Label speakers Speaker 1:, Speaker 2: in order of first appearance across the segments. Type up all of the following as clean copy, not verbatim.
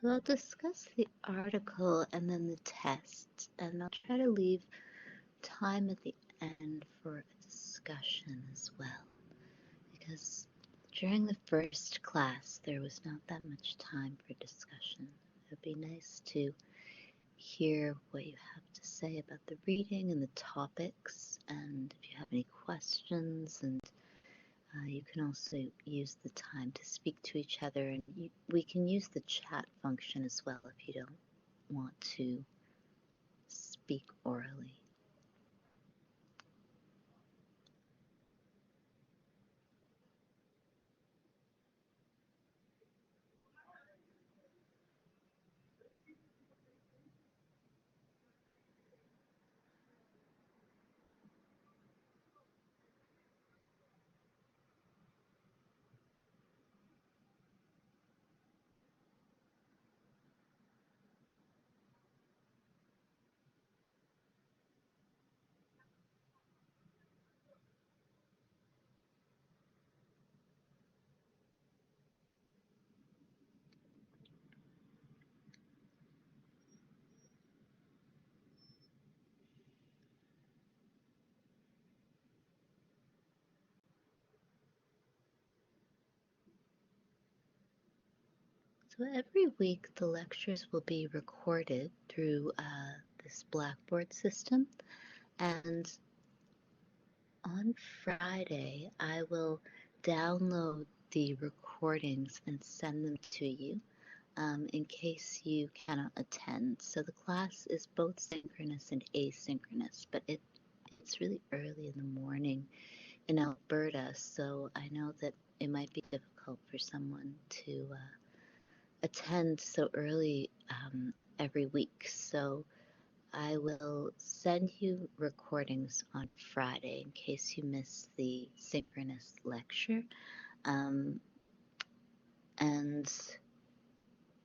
Speaker 1: So I'll discuss the article and then the test, and I'll try to leave time at the end for a discussion as well, because during the first class there was not that much time for discussion. It would be nice to hear what you have to say about the reading and the topics, and if you have any questions, and you can also use the time to speak to each other, and we can use the chat function as well if you don't want to speak orally. So every week the lectures will be recorded through this Blackboard system, and on Friday I will download the recordings and send them to you in case you cannot attend. So the class is both synchronous and asynchronous, but it's really early in the morning in Alberta, so I know that it might be difficult for someone to attend so early every week. So I will send you recordings on Friday in case you miss the synchronous lecture. And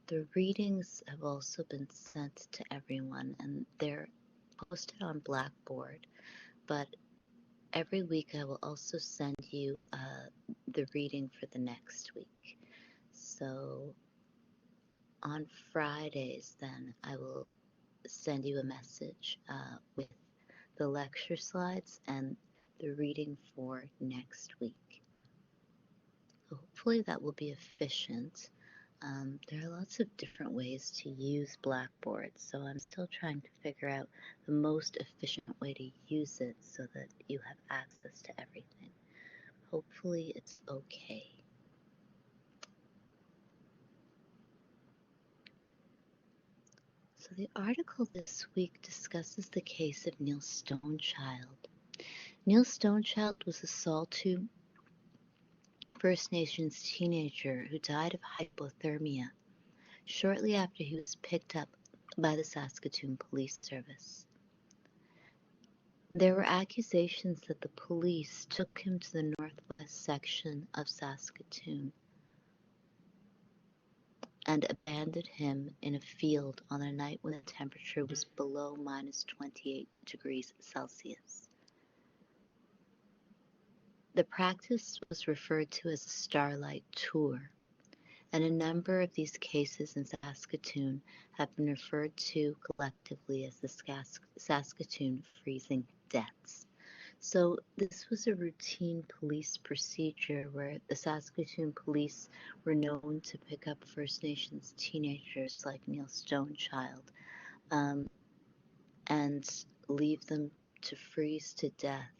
Speaker 1: the readings have also been sent to everyone, and they're posted on Blackboard, but every week I will also send you the reading for the next week. So on Fridays, then I will send you a message with the lecture slides and the reading for next week. So hopefully that will be efficient. There are lots of different ways to use Blackboard, so I'm still trying to figure out the most efficient way to use it so that you have access to everything. Hopefully it's okay. So the article this week discusses the case of Neil Stonechild. Neil Stonechild was a Saulteaux First Nations teenager who died of hypothermia shortly after he was picked up by the Saskatoon Police Service. There were accusations that the police took him to the northwest section of Saskatoon and abandoned him in a field on a night when the temperature was below minus 28 degrees Celsius. The practice was referred to as a starlight tour, and a number of these cases in Saskatoon have been referred to collectively as the Saskatoon freezing deaths. So this was a routine police procedure where the Saskatoon police were known to pick up First Nations teenagers like Neil Stonechild and leave them to freeze to death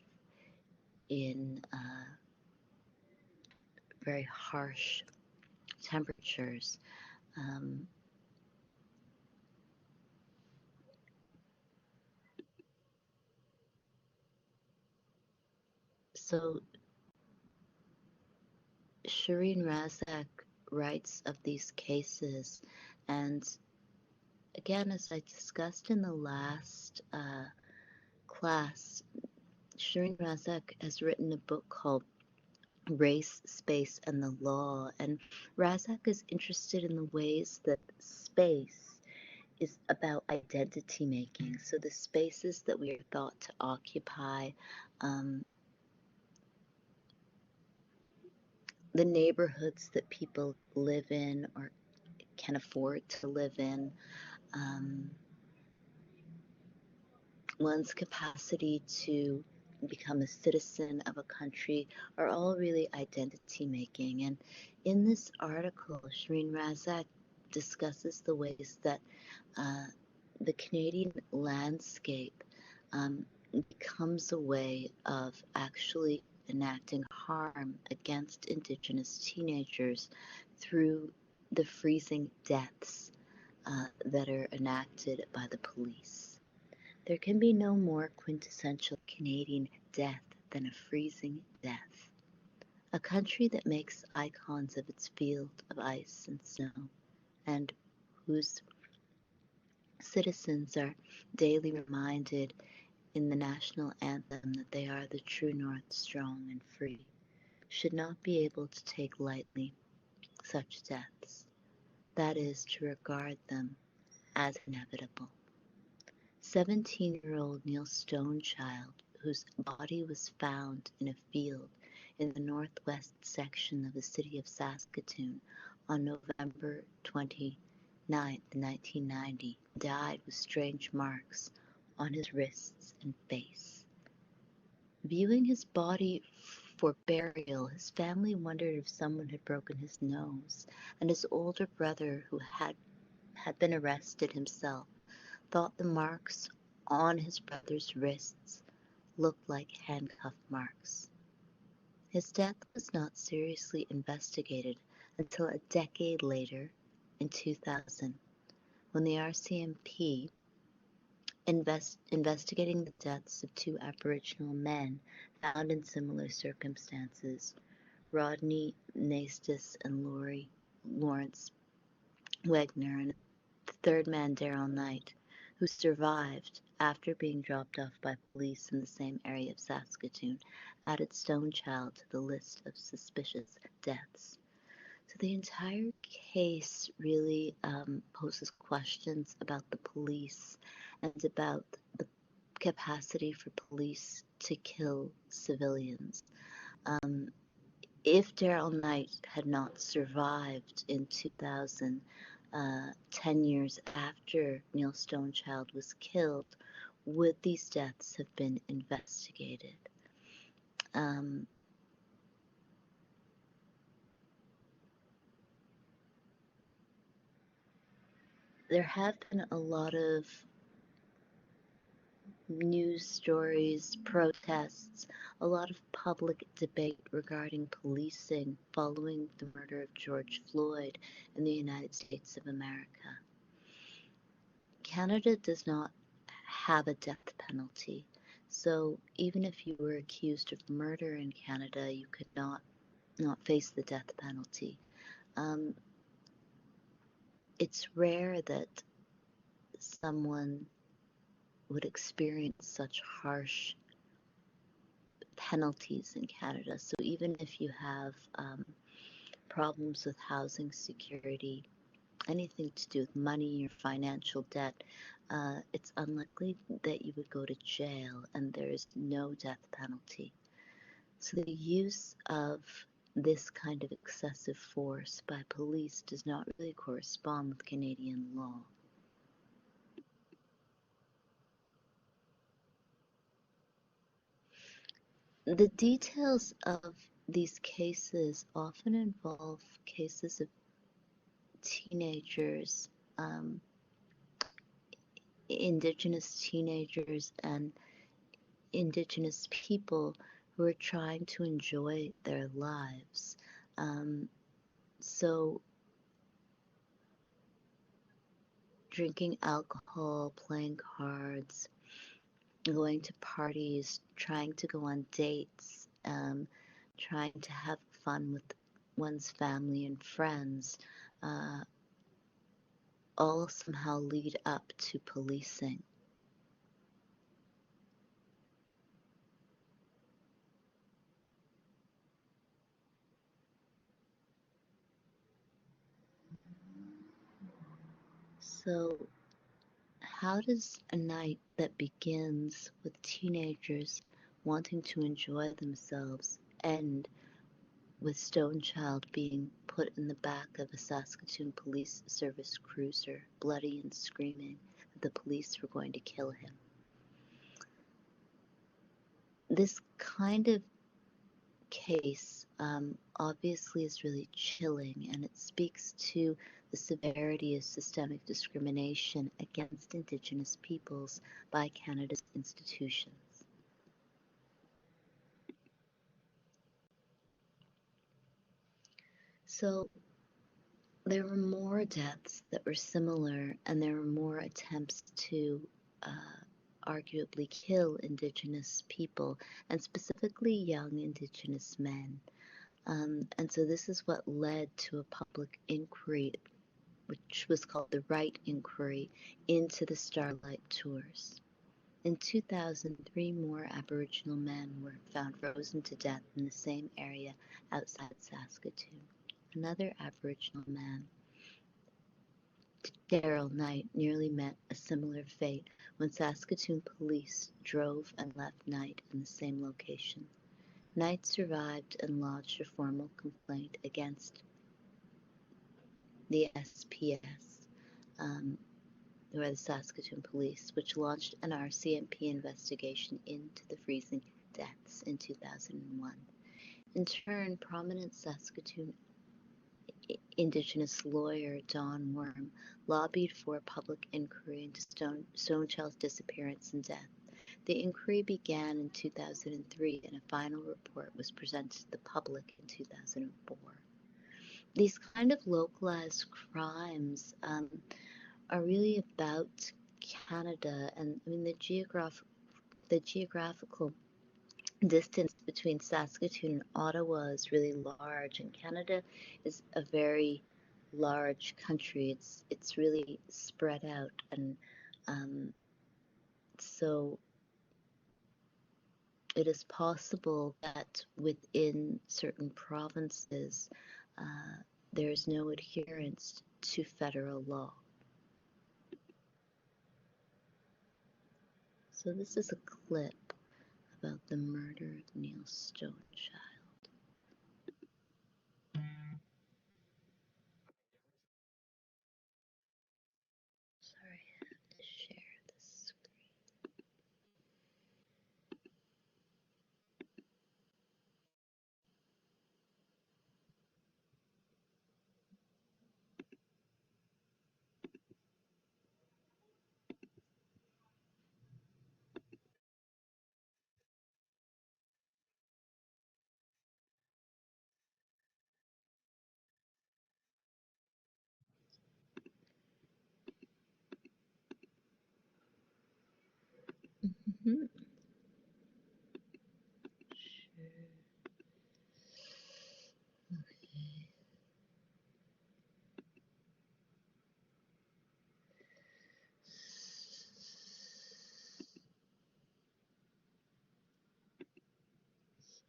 Speaker 1: in very harsh temperatures. So Shireen Razak writes of these cases, and again, as I discussed in the last class, Shireen Razak has written a book called Race, Space, and the Law, and Razak is interested in the ways that space is about identity making. So the spaces that we are thought to occupy, the neighborhoods that people live in or can afford to live in, um, one's capacity to become a citizen of a country are all really identity making. And in this article, Shireen Razak discusses the ways that uh, the Canadian landscape um, becomes a way of actually enacting harm against Indigenous teenagers through the freezing deaths that are enacted by the police. There can be no more quintessential Canadian death than a freezing death. A country that makes icons of its field of ice and snow, and whose citizens are daily reminded in the national anthem that they are the true north, strong and free, should not be able to take lightly such deaths. That is, to regard them as inevitable. 17-year-old Neil Stonechild, whose body was found in a field in the northwest section of the city of Saskatoon on November 29, 1990, died with strange marks on his wrists and face. Viewing his body for burial, his family wondered if someone had broken his nose, and his older brother, who had been arrested himself, thought the marks on his brother's wrists looked like handcuff marks. His death was not seriously investigated until a decade later, in 2000, when the RCMP, investigating the deaths of two Aboriginal men found in similar circumstances, Rodney Nastis and Lawrence Wagner, and the third man, Daryl Knight, who survived after being dropped off by police in the same area of Saskatoon, added Stonechild to the list of suspicious deaths. So the entire case really poses questions about the police and about the capacity for police to kill civilians. If Daryl Knight had not survived in 2000, 10 years after Neil Stonechild was killed, would these deaths have been investigated? There have been a lot of news stories, protests, a lot of public debate regarding policing following the murder of George Floyd in the United States of America. Canada does not have a death penalty, so even if you were accused of murder in Canada, you could not face the death penalty. It's rare that someone would experience such harsh penalties in Canada. So even if you have problems with housing security, anything to do with money or financial debt, it's unlikely that you would go to jail, and there is no death penalty. So the use of this kind of excessive force by police does not really correspond with Canadian law. The details of these cases often involve cases of teenagers, Indigenous teenagers and Indigenous people who are trying to enjoy their lives. So drinking alcohol, playing cards, going to parties, trying to go on dates, trying to have fun with one's family and friends, all somehow lead up to policing. So how does a night that begins with teenagers wanting to enjoy themselves end with Stonechild being put in the back of a Saskatoon Police Service cruiser, bloody and screaming that the police were going to kill him. This kind of case obviously is really chilling, and it speaks to the severity of systemic discrimination against Indigenous peoples by Canada's institutions. So there were more deaths that were similar, and there were more attempts to arguably kill Indigenous people, and specifically young Indigenous men. And so this is what led to a public inquiry, which was called the Wright Inquiry, into the Starlight Tours. In 2000, 3 more Aboriginal men were found frozen to death in the same area outside Saskatoon. Another Aboriginal man, Daryl Knight, nearly met a similar fate when Saskatoon police drove and left Knight in the same location. Knight survived and lodged a formal complaint against the SPS, or the Saskatoon Police, which launched an RCMP investigation into the freezing deaths in 2001. In turn, prominent Saskatoon Indigenous lawyer Don Worm lobbied for a public inquiry into Stonechild's disappearance and death. The inquiry began in 2003, and a final report was presented to the public in 2004. These kind of localized crimes are really about Canada, and I mean the geographical distance between Saskatoon and Ottawa is really large, and Canada is a very large country. It's really spread out, and so it is possible that within certain provinces there is no adherence to federal law. So this is a clip about the murder of Neil Stonechild. Sorry, I have to share the screen. Mm-hmm. Sure. Okay.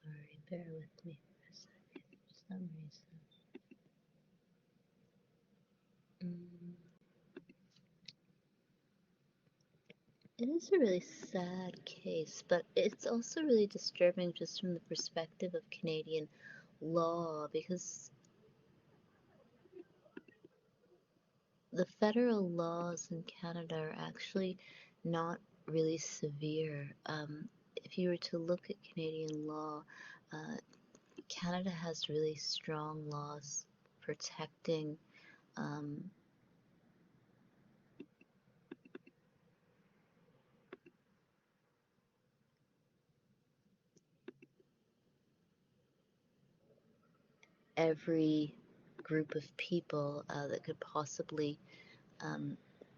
Speaker 1: Sorry, bear with me for a second. For some reason. It is a really sad case, but it's also really disturbing just from the perspective of Canadian law, because the federal laws in Canada are actually not really severe. If you were to look at Canadian law, Canada has really strong laws protecting every group of people that could possibly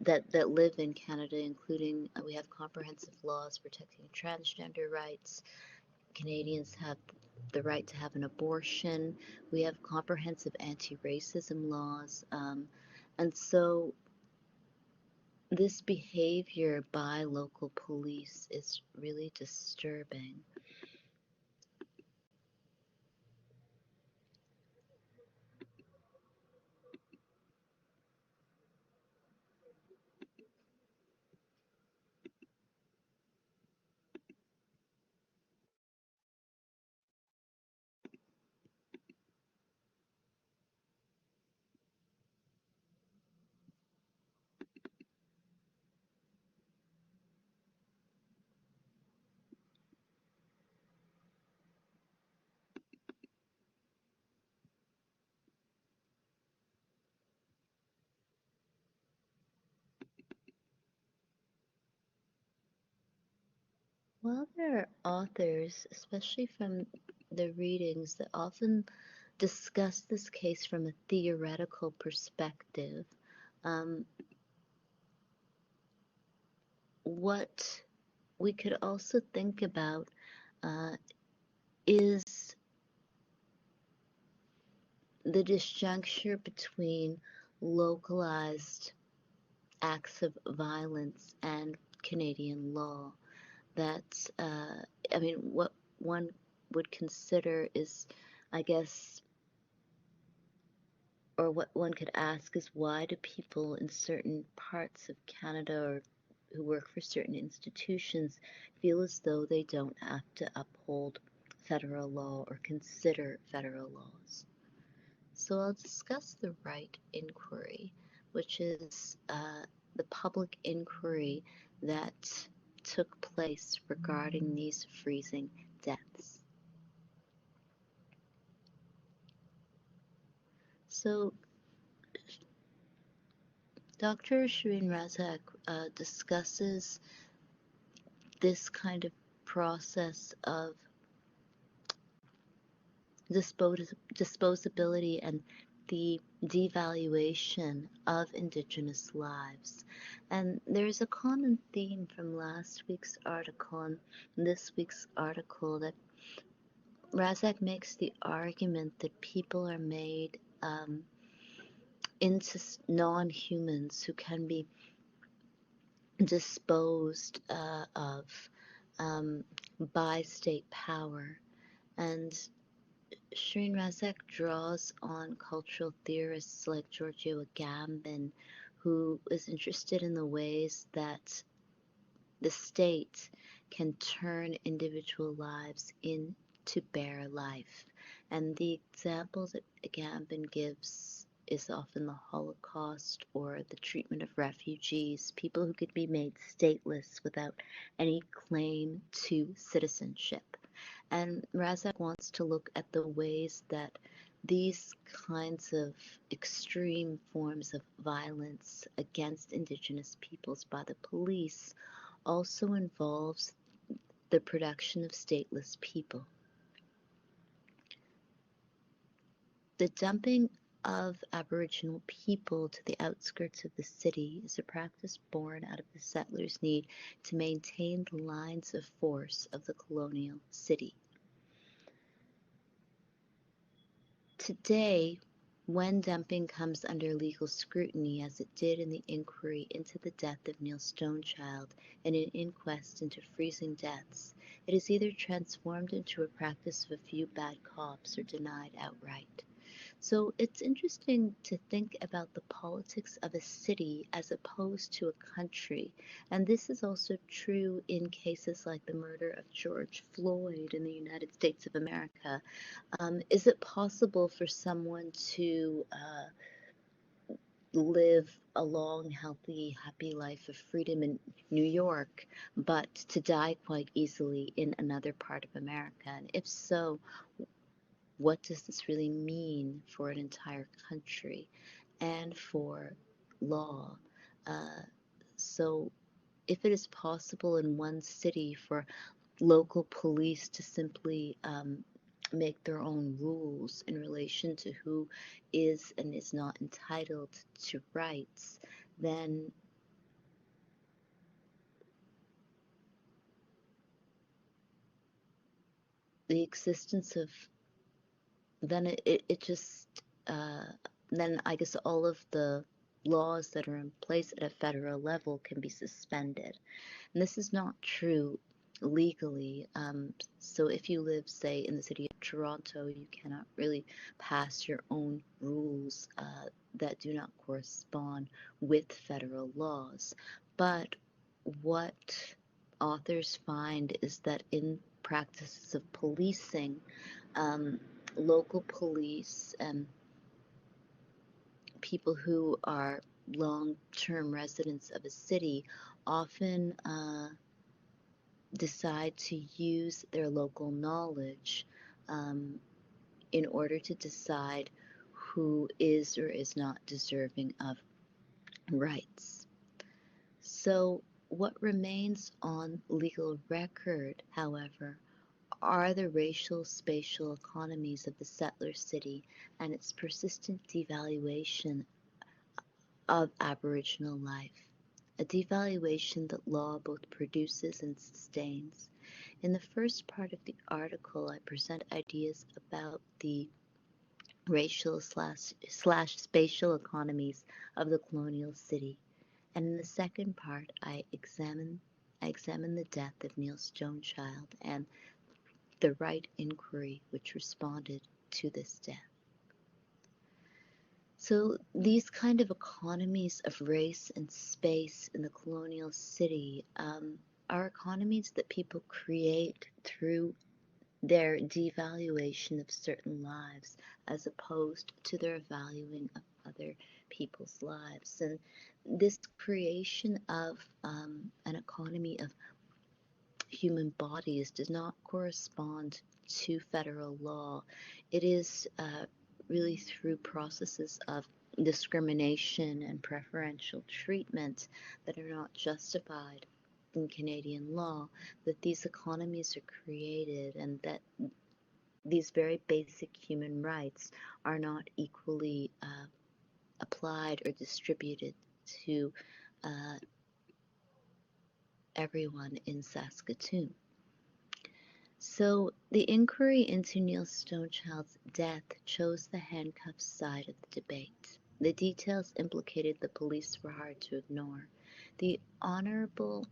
Speaker 1: that live in Canada, including we have comprehensive laws protecting transgender rights. Canadians have the right to have an abortion. We have comprehensive anti-racism laws, and so this behavior by local police is really disturbing. While there are authors, especially from the readings, that often discuss this case from a theoretical perspective, um, what we could also think about uh, is the disjuncture between localized acts of violence and Canadian law. That, I mean, what one would consider is, I guess, or what one could ask is why do people in certain parts of Canada or who work for certain institutions feel as though they don't have to uphold federal law or consider federal laws? So I'll discuss the Wright inquiry, which is the public inquiry that took place regarding these freezing deaths. So Dr. Shireen Razak discusses this kind of process of disposability and the devaluation of Indigenous lives. And there's a common theme from last week's article and this week's article that Razak makes the argument that people are made into non-humans who can be disposed of by state power. And Shireen Razak draws on cultural theorists like Giorgio Agamben, who is interested in the ways that the state can turn individual lives into bare life. And the example that Agamben gives is often the Holocaust or the treatment of refugees, people who could be made stateless without any claim to citizenship. And Razak wants to look at the ways that these kinds of extreme forms of violence against Indigenous peoples by the police also involves the production of stateless people. The dumping of Aboriginal people to the outskirts of the city is a practice born out of the settlers' need to maintain the lines of force of the colonial city. Today, when dumping comes under legal scrutiny, as it did in the inquiry into the death of Neil Stonechild and an inquest into freezing deaths, it is either transformed into a practice of a few bad cops or denied outright. So it's interesting to think about the politics of a city as opposed to a country. And this is also true in cases like the murder of George Floyd in the United States of America. Is it possible for someone to live a long, healthy, happy life of freedom in New York, but to die quite easily in another part of America? And if so, what does this really mean for an entire country and for law? Uh, so, if it is possible in one city for local police to simply make their own rules in relation to who is and is not entitled to rights, then the existence of then it just then I guess all of the laws that are in place at a federal level can be suspended. And this is not true legally. So if you live, say, in the city of Toronto, you cannot really pass your own rules that do not correspond with federal laws. But what authors find is that in practices of policing, um, local police and people who are long-term residents of a city often decide to use their local knowledge um, in order to decide who is or is not deserving of rights. So what remains on legal record, however, are the racial spatial economies of the settler city and its persistent devaluation of Aboriginal life, a devaluation that law both produces and sustains. In the first part of the article, I present ideas about the racial slash spatial economies of the colonial city, and in the second part, I examine the death of Neil Stonechild and the Wright inquiry which responded to this death. So these kind of economies of race and space in the colonial city are economies that people create through their devaluation of certain lives as opposed to their valuing of other people's lives. And this creation of an economy of human bodies does not correspond to federal law. It is really through processes of discrimination and preferential treatment that are not justified in Canadian law that these economies are created, and that these very basic human rights are not equally applied or distributed to uh, everyone in Saskatoon. So the inquiry into Neil Stonechild's death chose the handcuffs side of the debate. The details implicated the police were hard to ignore. The Honorable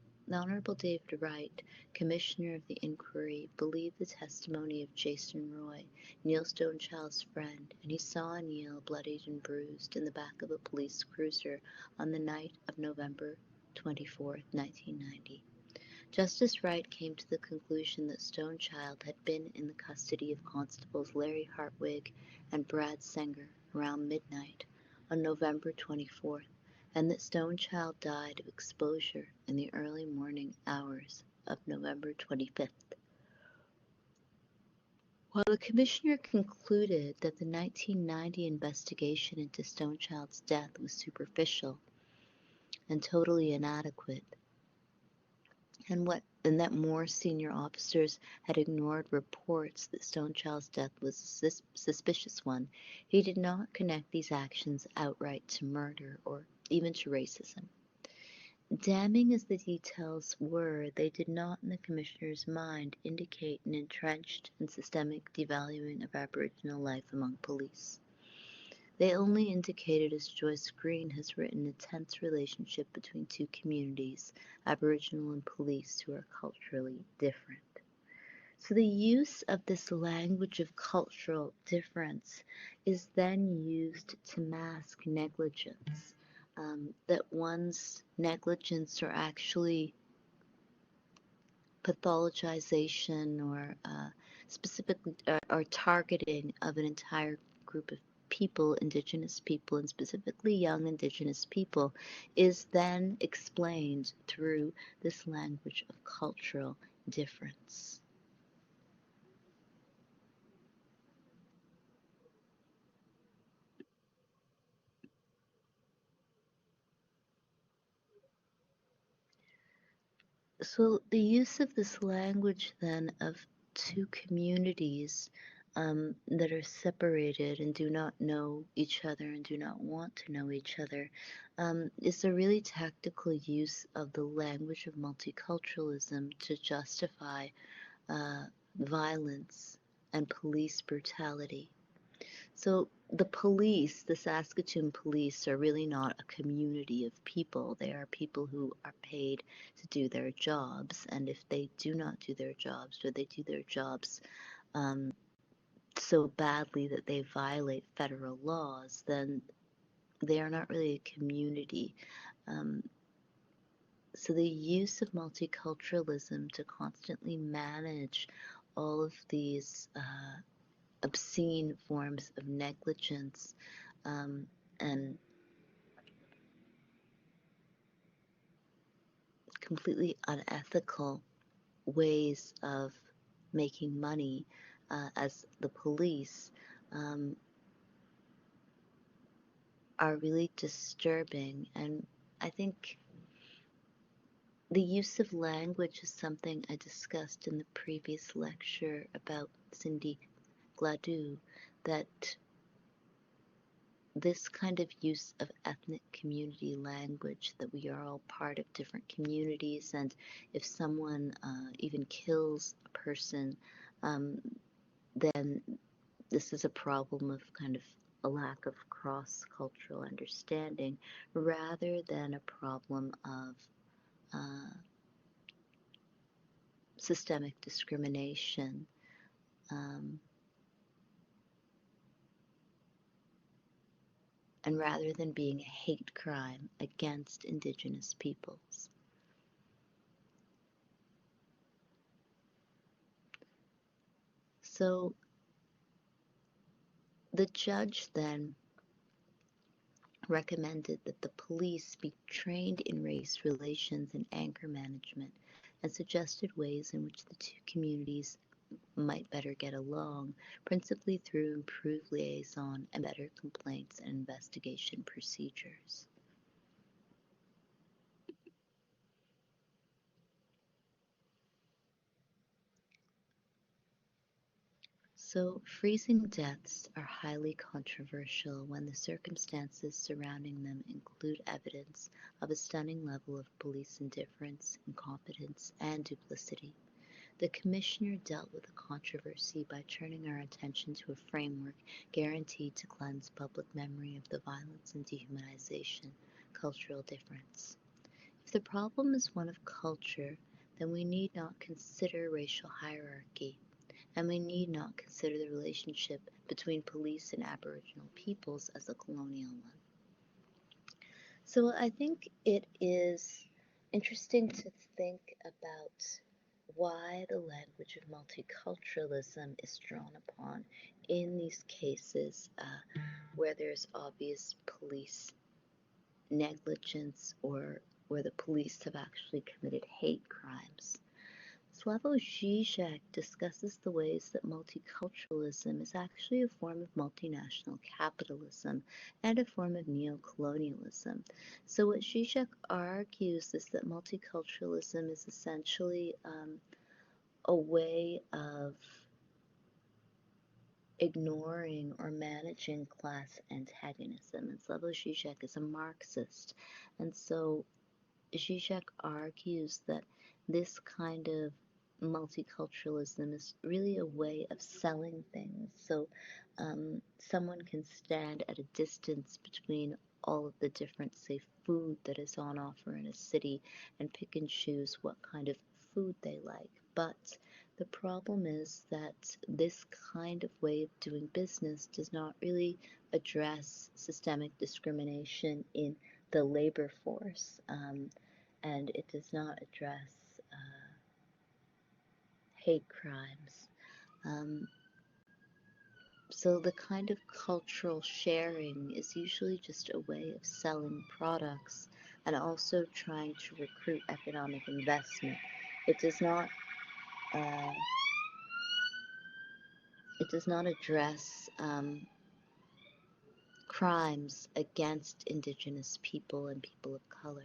Speaker 1: David Wright, Commissioner of the Inquiry, believed the testimony of Jason Roy, Neil Stonechild's friend, and he saw Neil bloodied and bruised in the back of a police cruiser on the night of November 24, 1990. Justice Wright came to the conclusion that Stonechild had been in the custody of Constables Larry Hartwig and Brad Senger around midnight on November 24th, and that Stonechild died of exposure in the early morning hours of November 25th. While the Commissioner concluded that the 1990 investigation into Stonechild's death was superficial and totally inadequate, and that more senior officers had ignored reports that Stonechild's death was a suspicious one, he did not connect these actions outright to murder or even to racism. Damning as the details were, they did not in the Commissioner's mind indicate an entrenched and systemic devaluing of Aboriginal life among police. They only indicated, as Joyce Green has written, a tense relationship between two communities, Aboriginal and police, who are culturally different. So the use of this language of cultural difference is then used to mask negligence, that one's negligence or actually pathologization or specifically or targeting of an entire group of people, Indigenous people, and specifically young Indigenous people, is then explained through this language of cultural difference. So the use of this language then of two communities that are separated and do not know each other and do not want to know each other is a really tactical use of the language of multiculturalism to justify violence and police brutality. So the police, the Saskatoon police, are really not a community of people. They are people who are paid to do their jobs. And if they do not do their jobs, or they do their jobs so badly that they violate federal laws, then they are not really a community. So the use of multiculturalism to constantly manage all of these obscene forms of negligence and completely unethical ways of making money as the police are really disturbing. And I think the use of language is something I discussed in the previous lecture about Cindy Gladue, that this kind of use of ethnic community language, that we are all part of different communities, and if someone even kills a person, um, then this is a problem of kind of a lack of cross-cultural understanding rather than a problem of systemic discrimination. Um, and rather than being a hate crime against Indigenous peoples. So the judge then recommended that the police be trained in race relations and anger management, and suggested ways in which the two communities might better get along, principally through improved liaison and better complaints and investigation procedures. So, freezing deaths are highly controversial when the circumstances surrounding them include evidence of a stunning level of police indifference, incompetence, and duplicity. The Commissioner dealt with the controversy by turning our attention to a framework guaranteed to cleanse public memory of the violence and dehumanization, cultural difference. If the problem is one of culture, then we need not consider racial hierarchy, and we need not consider the relationship between police and Aboriginal peoples as a colonial one. So I think it is interesting to think about why the language of multiculturalism is drawn upon in these cases where there's obvious police negligence or where the police have actually committed hate crimes. Slavoj Žižek discusses the ways that multiculturalism is actually a form of multinational capitalism and a form of neocolonialism. So what Žižek argues is that multiculturalism is essentially a way of ignoring or managing class antagonism. And Slavoj Žižek is a Marxist. And so Zizek argues that this kind of multiculturalism is really a way of selling things. So someone can stand at a distance between all of the different, say, food that is on offer in a city and pick and choose what kind of food they like. But the problem is that this kind of way of doing business does not really address systemic discrimination in the labor force, and it does not address hate crimes. Um, so the kind of cultural sharing is usually just a way of selling products and also trying to recruit economic investment. It does not uh, address crimes against Indigenous people and people of color.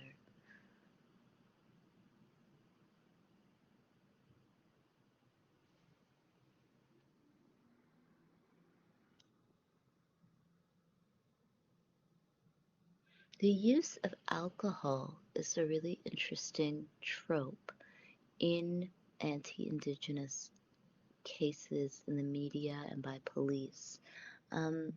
Speaker 1: The use of alcohol is a really interesting trope in anti-Indigenous cases in the media and by police. Um,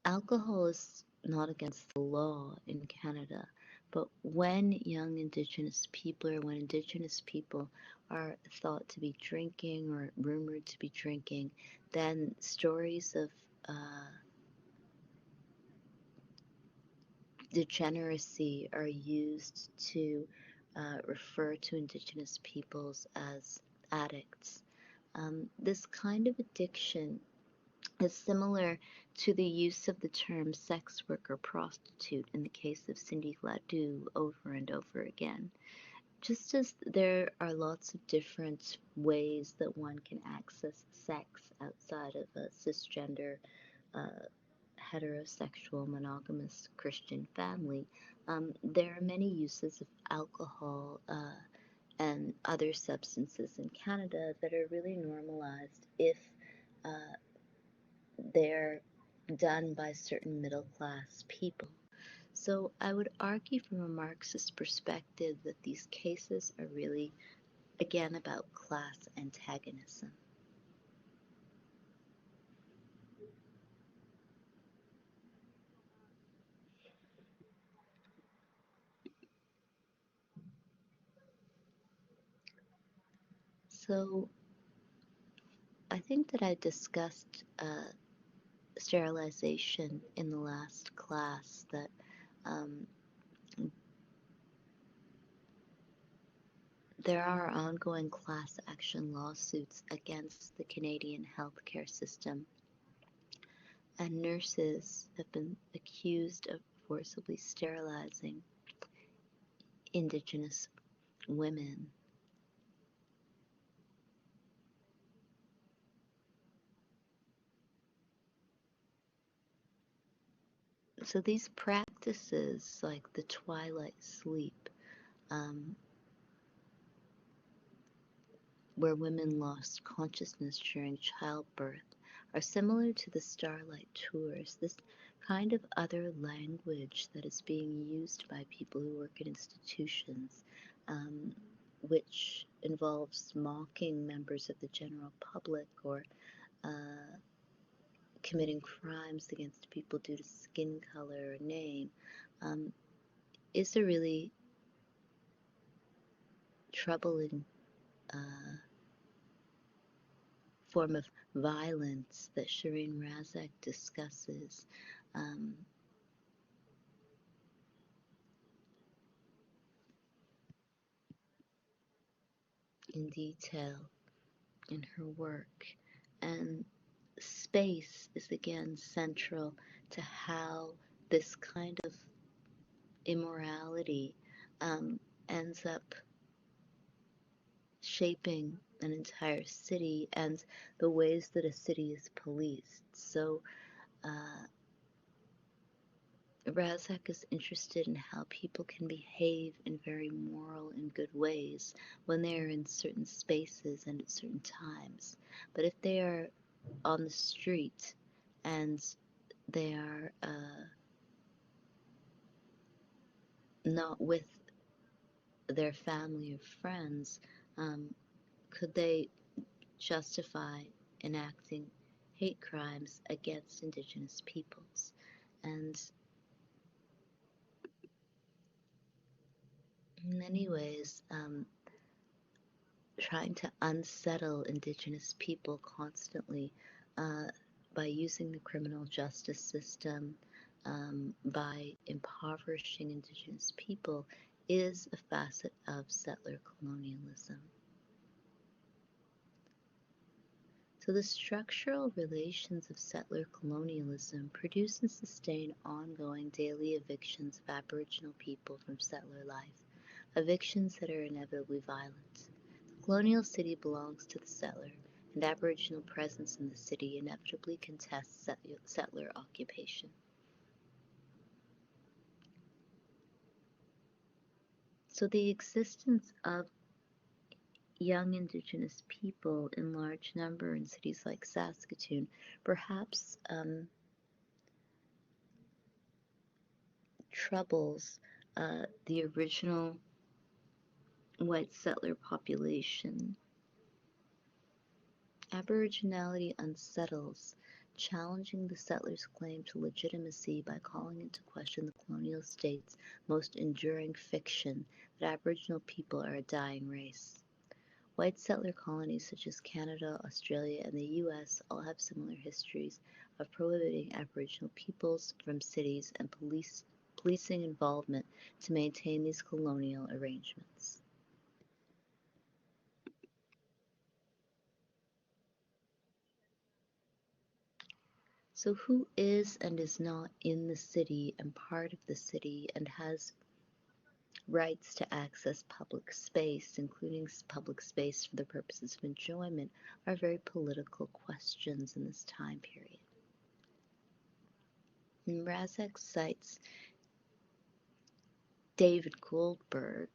Speaker 1: Alcohol is not against the law in Canada, but when young Indigenous people or when Indigenous people are thought to be drinking or rumored to be drinking, then stories of degeneracy are used to refer to Indigenous peoples as addicts. This kind of addiction is similar to the use of the term sex worker prostitute in the case of Cindy Gladue over and over again. Just as there are lots of different ways that one can access sex outside of a cisgender, uh, heterosexual, monogamous Christian family, there are many uses of alcohol and other substances in Canada that are really normalized if uh, they're done by certain middle class people. So I would argue from a Marxist perspective that these cases are really, again, about class antagonism. So I think that I discussed sterilization in the last class, that um, there are ongoing class action lawsuits against the Canadian healthcare system, and nurses have been accused of forcibly sterilizing Indigenous women. So these practices, like the twilight sleep, um, where women lost consciousness during childbirth, are similar to the starlight tours. This kind of other language that is being used by people who work in institutions, um, which involves mocking members of the general public or uh, committing crimes against people due to skin color or name, um, is a really troubling uh, form of violence that Shireen Razak discusses um, in detail in her work. And space is again central to how this kind of immorality ends up shaping an entire city and the ways that a city is policed. So uh, Razak is interested in how people can behave in very moral and good ways when they are in certain spaces and at certain times. But if they are on the street and they are not with their family or friends, could they justify enacting hate crimes against Indigenous peoples? And in many ways, trying to unsettle Indigenous people constantly uh, by using the criminal justice system, by impoverishing Indigenous people, is a facet of settler colonialism. So the structural relations of settler colonialism produce and sustain ongoing daily evictions of Aboriginal people from settler life, evictions that are inevitably violent. The colonial city belongs to the settler, and Aboriginal presence in the city inevitably contests settler occupation. So the existence of young Indigenous people in large number in cities like Saskatoon perhaps troubles the original white settler population. Aboriginality unsettles, challenging the settlers' claim to legitimacy by calling into question the colonial state's most enduring fiction that Aboriginal people are a dying race. White settler colonies such as Canada, Australia, and the US all have similar histories of prohibiting Aboriginal peoples from cities and policing involvement to maintain these colonial arrangements. So, who is and is not in the city and part of the city and has Rights to access public space, including public space for the purposes of enjoyment, are very political questions in this time period. And Razak cites David Goldberg,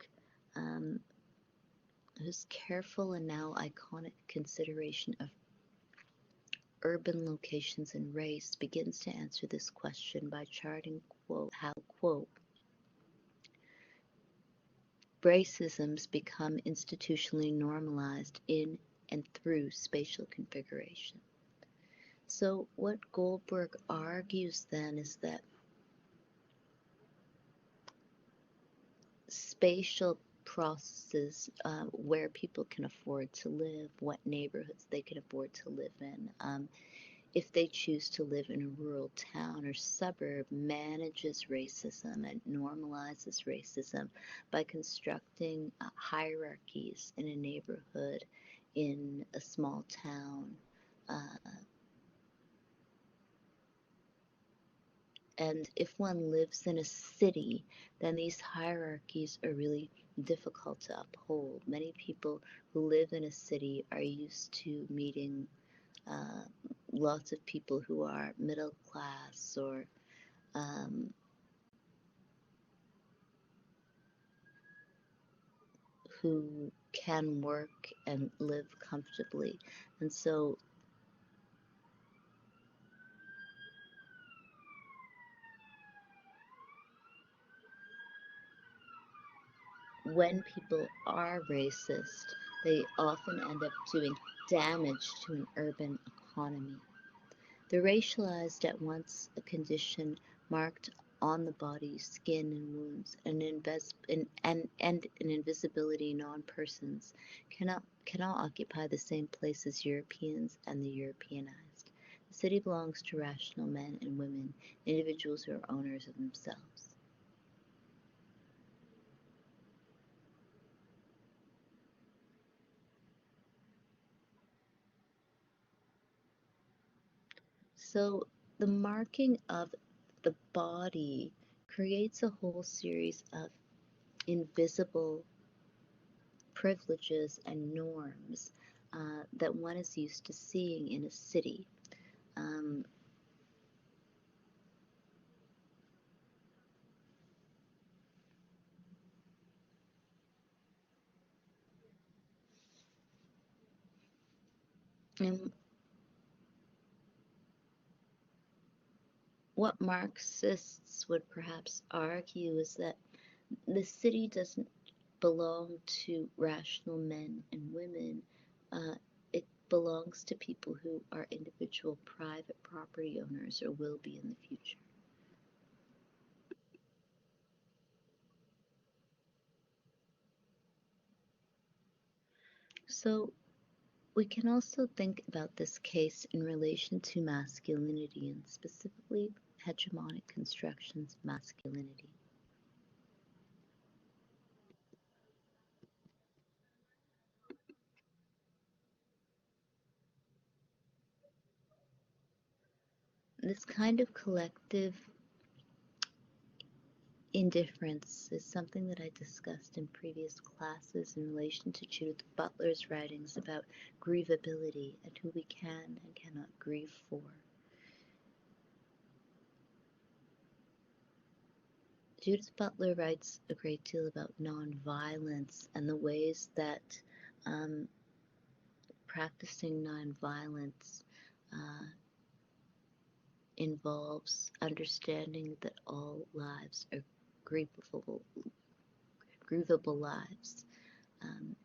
Speaker 1: um, whose careful and now iconic consideration of urban locations and race begins to answer this question by charting, quote, how, quote, racisms become institutionally normalized in and through spatial configuration. So what Goldberg argues then is that spatial processes where people can afford to live, what neighborhoods they can afford to live in, if they choose to live in a rural town or suburb, manages racism and normalizes racism by constructing hierarchies in a neighborhood, in a small town. Uh, and if one lives in a city, then these hierarchies are really difficult to uphold. Many people who live in a city are used to meeting uh, lots of people who are middle class or um, who can work and live comfortably. And so when people are racist, they often end up doing damage to an urban economy. The racialized at once a condition marked on the body, skin, and wounds, and an invisibility non-persons cannot occupy the same place as Europeans and the Europeanized. The city belongs to rational men and women, individuals who are owners of themselves. So the marking of the body creates a whole series of invisible privileges and norms that one is used to seeing in a city. Um, and what Marxists would perhaps argue is that the city doesn't belong to rational men and women. It belongs to people who are individual private property owners or will be in the future. So we can also think about this case in relation to masculinity and specifically hegemonic constructions of masculinity. This kind of collective indifference is something that I discussed in previous classes in relation to Judith Butler's writings about grievability and who we can and cannot grieve for. Judith Butler writes a great deal about nonviolence and the ways that um, practicing nonviolence uh, involves understanding that all lives are grievable, grievable lives.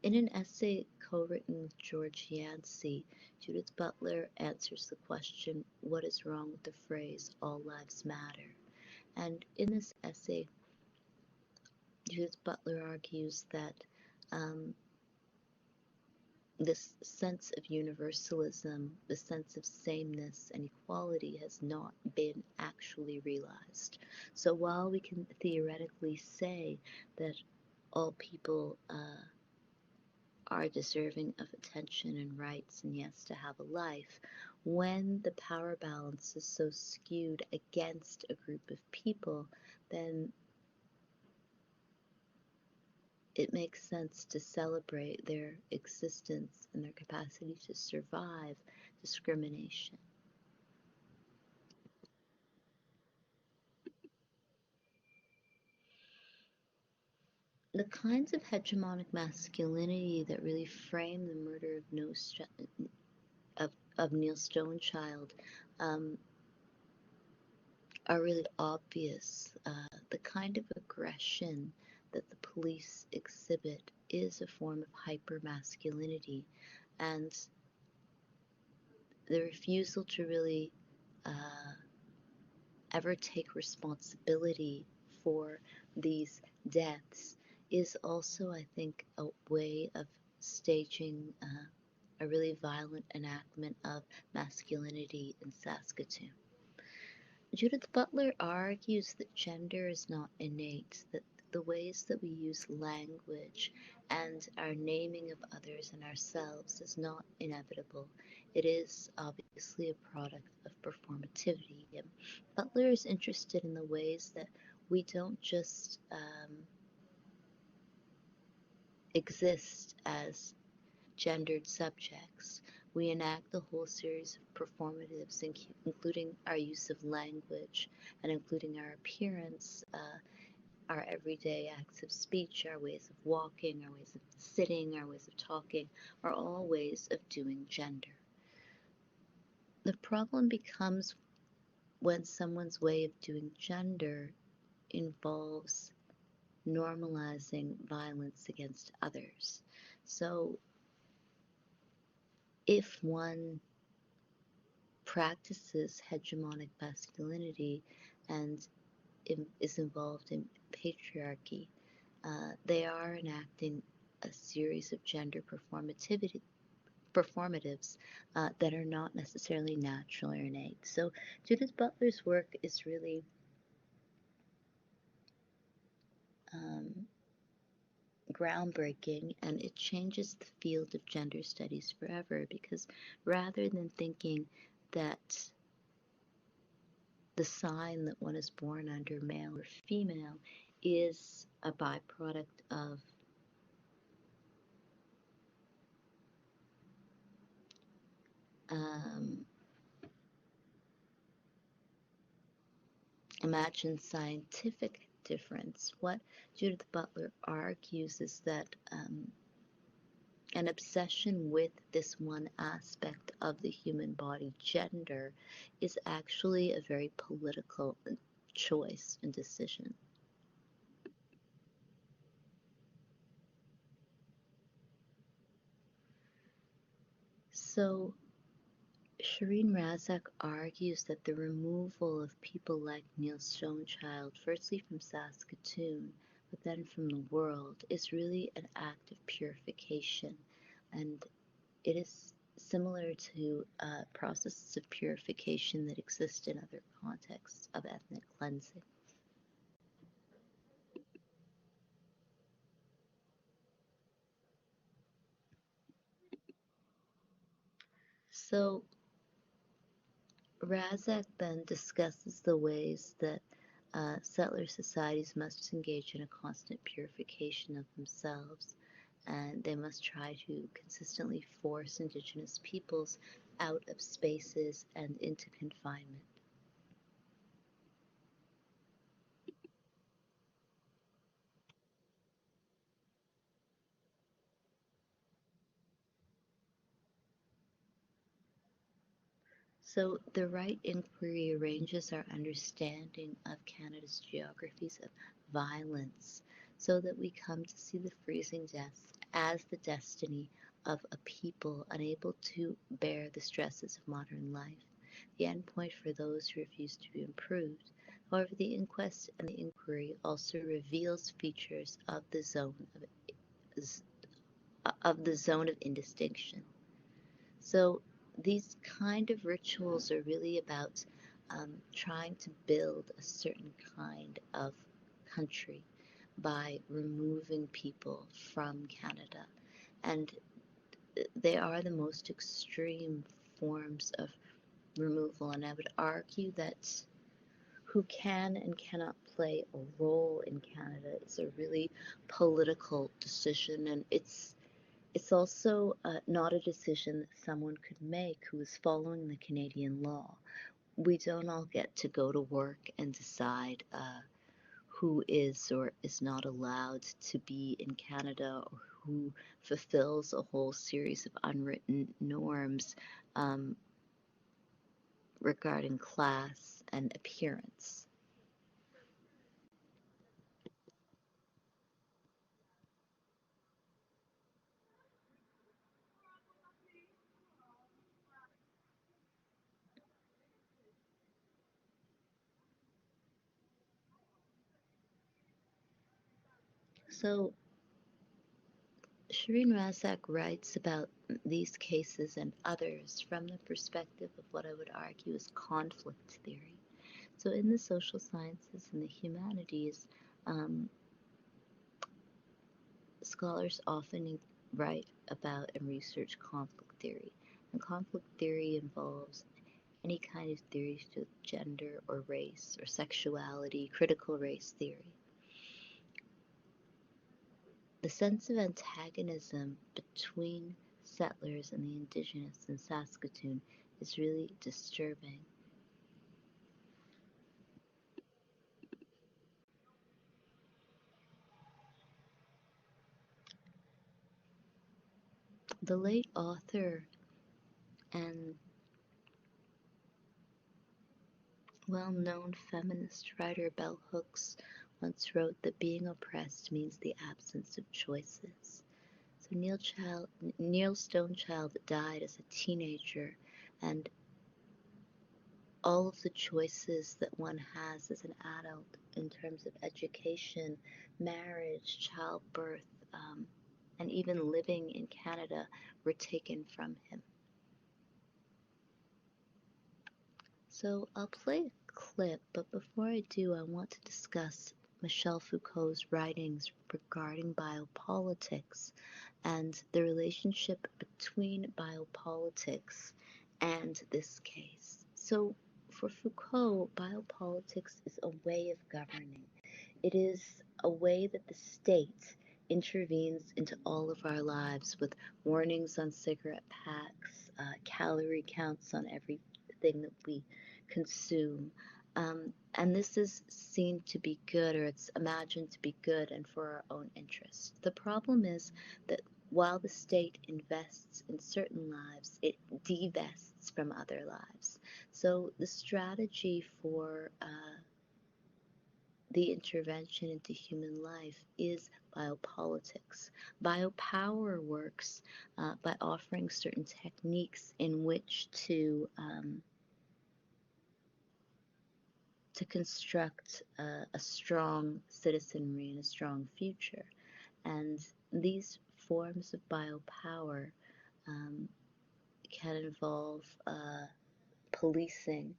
Speaker 1: In an essay co-written with George Yancey, Judith Butler answers the question, what is wrong with the phrase, all lives matter? And in this essay, Judith Butler argues that um, this sense of universalism, the sense of sameness and equality has not been actually realized. So while we can theoretically say that all people are deserving of attention and rights and yes to have a life, when the power balance is so skewed against a group of people, then it makes sense to celebrate their existence and their capacity to survive discrimination. The kinds of hegemonic masculinity that really frame the murder of, of Neil Stonechild um, are really obvious. The kind of aggression that the police exhibit is a form of hypermasculinity, and the refusal to really uh, ever take responsibility for these deaths is also, I think, a way of staging a really violent enactment of masculinity in Saskatoon. Judith Butler argues that gender is not innate, that the ways that we use language and our naming of others and ourselves is not inevitable. It is obviously a product of performativity. And Butler is interested in the ways that we don't just exist as gendered subjects. We enact a whole series of performatives, including our use of language and including our appearance, our everyday acts of speech, our ways of walking, our ways of sitting, our ways of talking, are all ways of doing gender. The problem becomes when someone's way of doing gender involves normalizing violence against others. So if one practices hegemonic masculinity and is involved in patriarchy, they are enacting a series of gender performatives that are not necessarily natural or innate. So Judith Butler's work is really um, groundbreaking, and it changes the field of gender studies forever, because rather than thinking that the sign that one is born under, male or female, is a byproduct of um, imagined scientific difference. What Judith Butler argues is that an obsession with this one aspect of the human body, gender, is actually a very political choice and decision. So Shireen Razak argues that the removal of people like Neil Stonechild, firstly from Saskatoon, but then from the world, is really an act of purification, and it is similar to processes of purification that exist in other contexts of ethnic cleansing. So Razak then discusses the ways that settler societies must engage in a constant purification of themselves, and they must try to consistently force Indigenous peoples out of spaces and into confinement. So the Wright inquiry arranges our understanding of Canada's geographies of violence so that we come to see the freezing deaths as the destiny of a people unable to bear the stresses of modern life, the endpoint for those who refuse to be improved. However, the inquest and the inquiry also reveals features of the zone of indistinction. So these kind of rituals are really about trying to build a certain kind of country by removing people from Canada. And they are the most extreme forms of removal. And I would argue that who can and cannot play a role in Canada. It's a really political decision, and it's also not a decision that someone could make who is following the Canadian law. We don't all get to go to work and decide who is or is not allowed to be in Canada, or who fulfills a whole series of unwritten norms um, regarding class and appearance. So Shireen Razak writes about these cases and others from the perspective of what I would argue is conflict theory. So, in the social sciences and the humanities, um, scholars often write about and research conflict theory. And conflict theory involves any kind of theories to gender or race or sexuality, critical race theory. The sense of antagonism between settlers and the indigenous in Saskatoon is really disturbing. The late author and well-known feminist writer Bell Hooks once wrote that being oppressed means the absence of choices. So Neil Stonechild died as a teenager, and all of the choices that one has as an adult in terms of education, marriage, childbirth, and even living in Canada were taken from him. So I'll play a clip, but before I do, I want to discuss Michel Foucault's writings regarding biopolitics and the relationship between biopolitics and this case. So for Foucault, biopolitics is a way of governing. It is a way that the state intervenes into all of our lives with warnings on cigarette packs, calorie counts on everything that we consume. And this is seen to be good, or it's imagined to be good and for our own interest. The problem is that while the state invests in certain lives, it divests from other lives. So the strategy for the intervention into human life is biopolitics. Biopower works by offering certain techniques in which to construct a strong citizenry and a strong future. And these forms of biopower um, can involve policing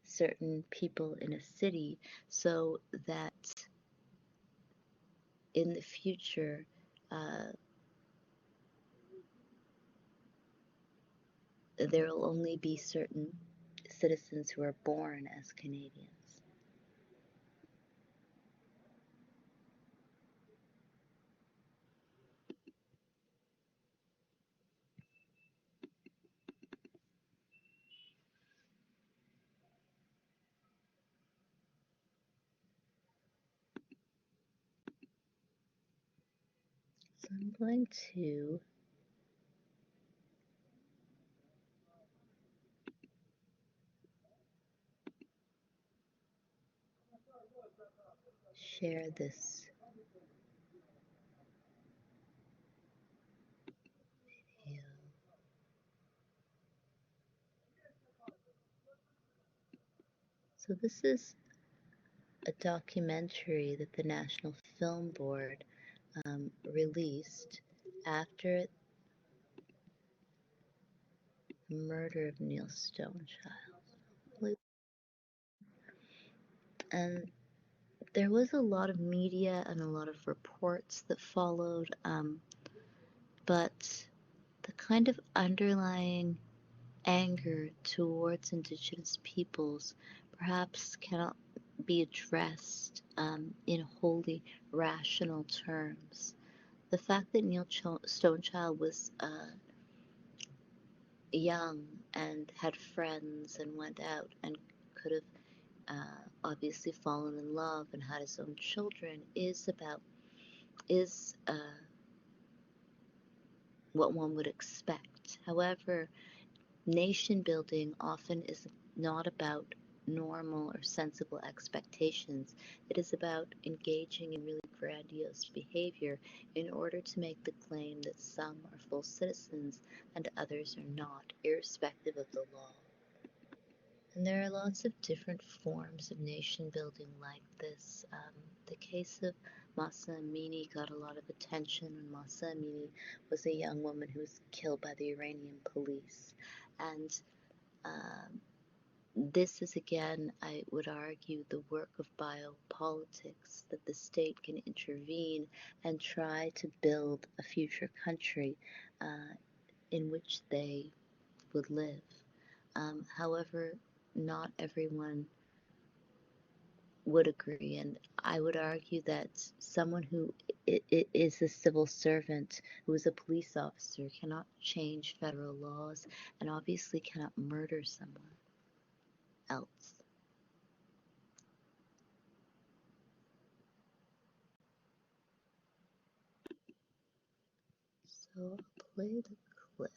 Speaker 1: certain people in a city so that in the future, uh, there will only be certain citizens who are born as Canadians. So I'm going to share this video. So this is a documentary that the National Film Board released after the murder of Neil Stonechild. And there was a lot of media and a lot of reports that followed, but the kind of underlying anger towards Indigenous peoples perhaps cannot be addressed in wholly rational terms. The fact that Stonechild was young and had friends and went out and could have obviously fallen in love and had his own children is what one would expect. However, nation building often is not about normal or sensible expectations. It is about engaging in really grandiose behavior in order to make the claim that some are full citizens and others are not, irrespective of the law. And there are lots of different forms of nation building like this. The case of Masa Amini got a lot of attention when Masa Amini was a young woman who was killed by the Iranian police. And um, this is again, I would argue, the work of biopolitics, that the state can intervene and try to build a future country in which they would live. However, not everyone would agree, and I would argue that someone who is a civil servant, who is a police officer, cannot change federal laws and obviously cannot murder someone else. So I'll play the clip.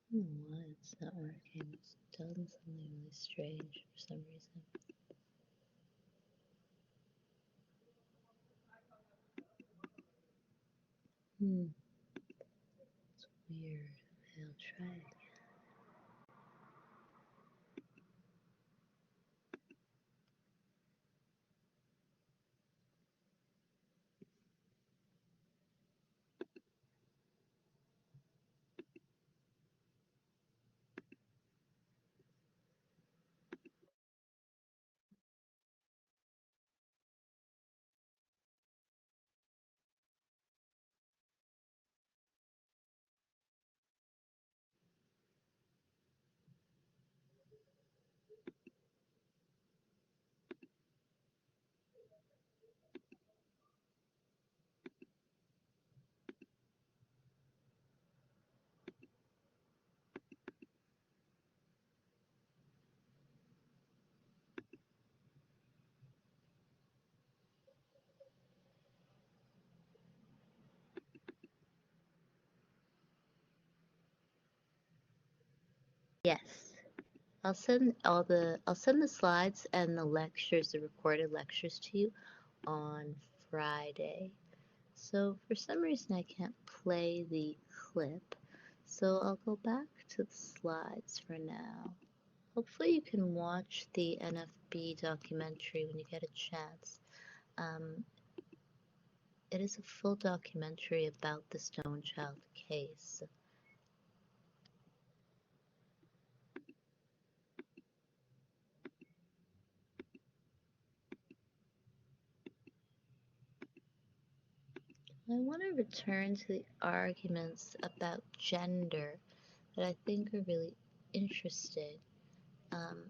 Speaker 1: I don't know why it's not working. It's done something really strange for some reason. It's weird. I'll try it. Yes. I'll send the slides and the lectures, the recorded lectures to you on Friday. So for some reason I can't play the clip. So I'll go back to the slides for now. Hopefully you can watch the NFB documentary when you get a chance. Um, it is a full documentary about the Stonechild case. I want to return to the arguments about gender that I think are really interesting. Um,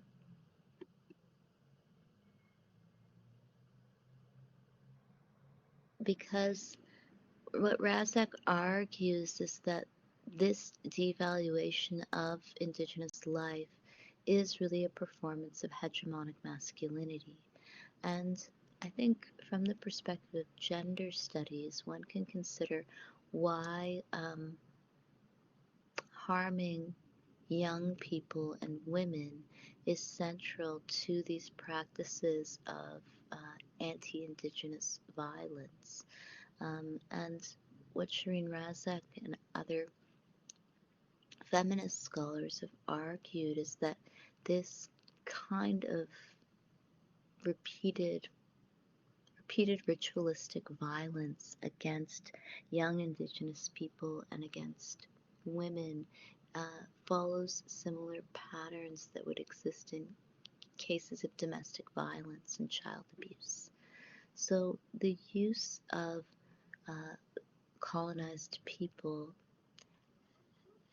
Speaker 1: because what Razak argues is that this devaluation of Indigenous life is really a performance of hegemonic masculinity. And I think from the perspective of gender studies, one can consider why harming young people and women is central to these practices of anti-Indigenous violence. And what Shireen Razak and other feminist scholars have argued is that this kind of repeated repeated ritualistic violence against young Indigenous people and against women follows similar patterns that would exist in cases of domestic violence and child abuse. So the use of uh, colonized people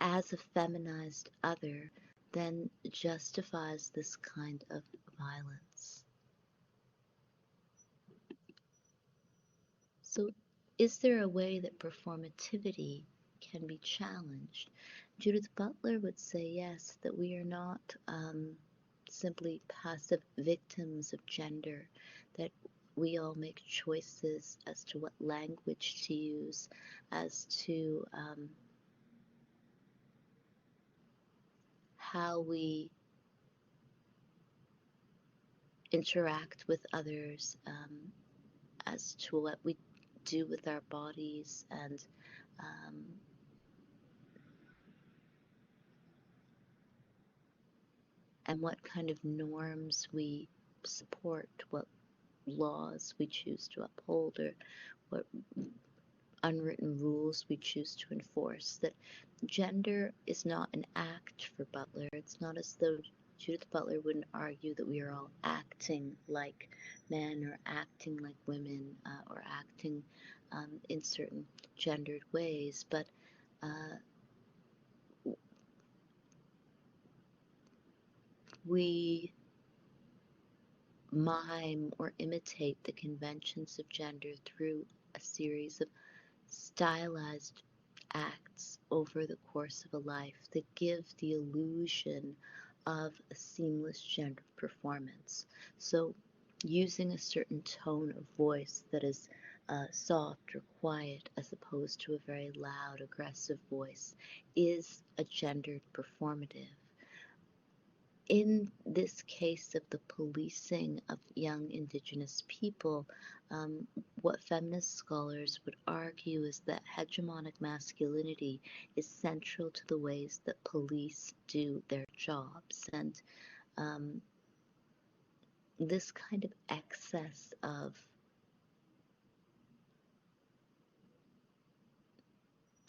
Speaker 1: as a feminized other then justifies this kind of violence. So, is there a way that performativity can be challenged? Judith Butler would say yes, that we are not simply passive victims of gender, that we all make choices as to what language to use, as to how we interact with others, as to what we do with our bodies, um, and what kind of norms we support, what laws we choose to uphold, or what unwritten rules we choose to enforce. That gender is not an act for Butler. It's not as though Judith Butler wouldn't argue that we are all acting like men or acting like women or acting in certain gendered ways, but uh, we mime or imitate the conventions of gender through a series of stylized acts over the course of a life that give the illusion of a seamless gender performance. So, using a certain tone of voice that is soft or quiet as opposed to a very loud, aggressive voice is a gendered performative. In this case of the policing of young Indigenous people, what feminist scholars would argue is that hegemonic masculinity is central to the ways that police do their jobs. And um, this kind of excess of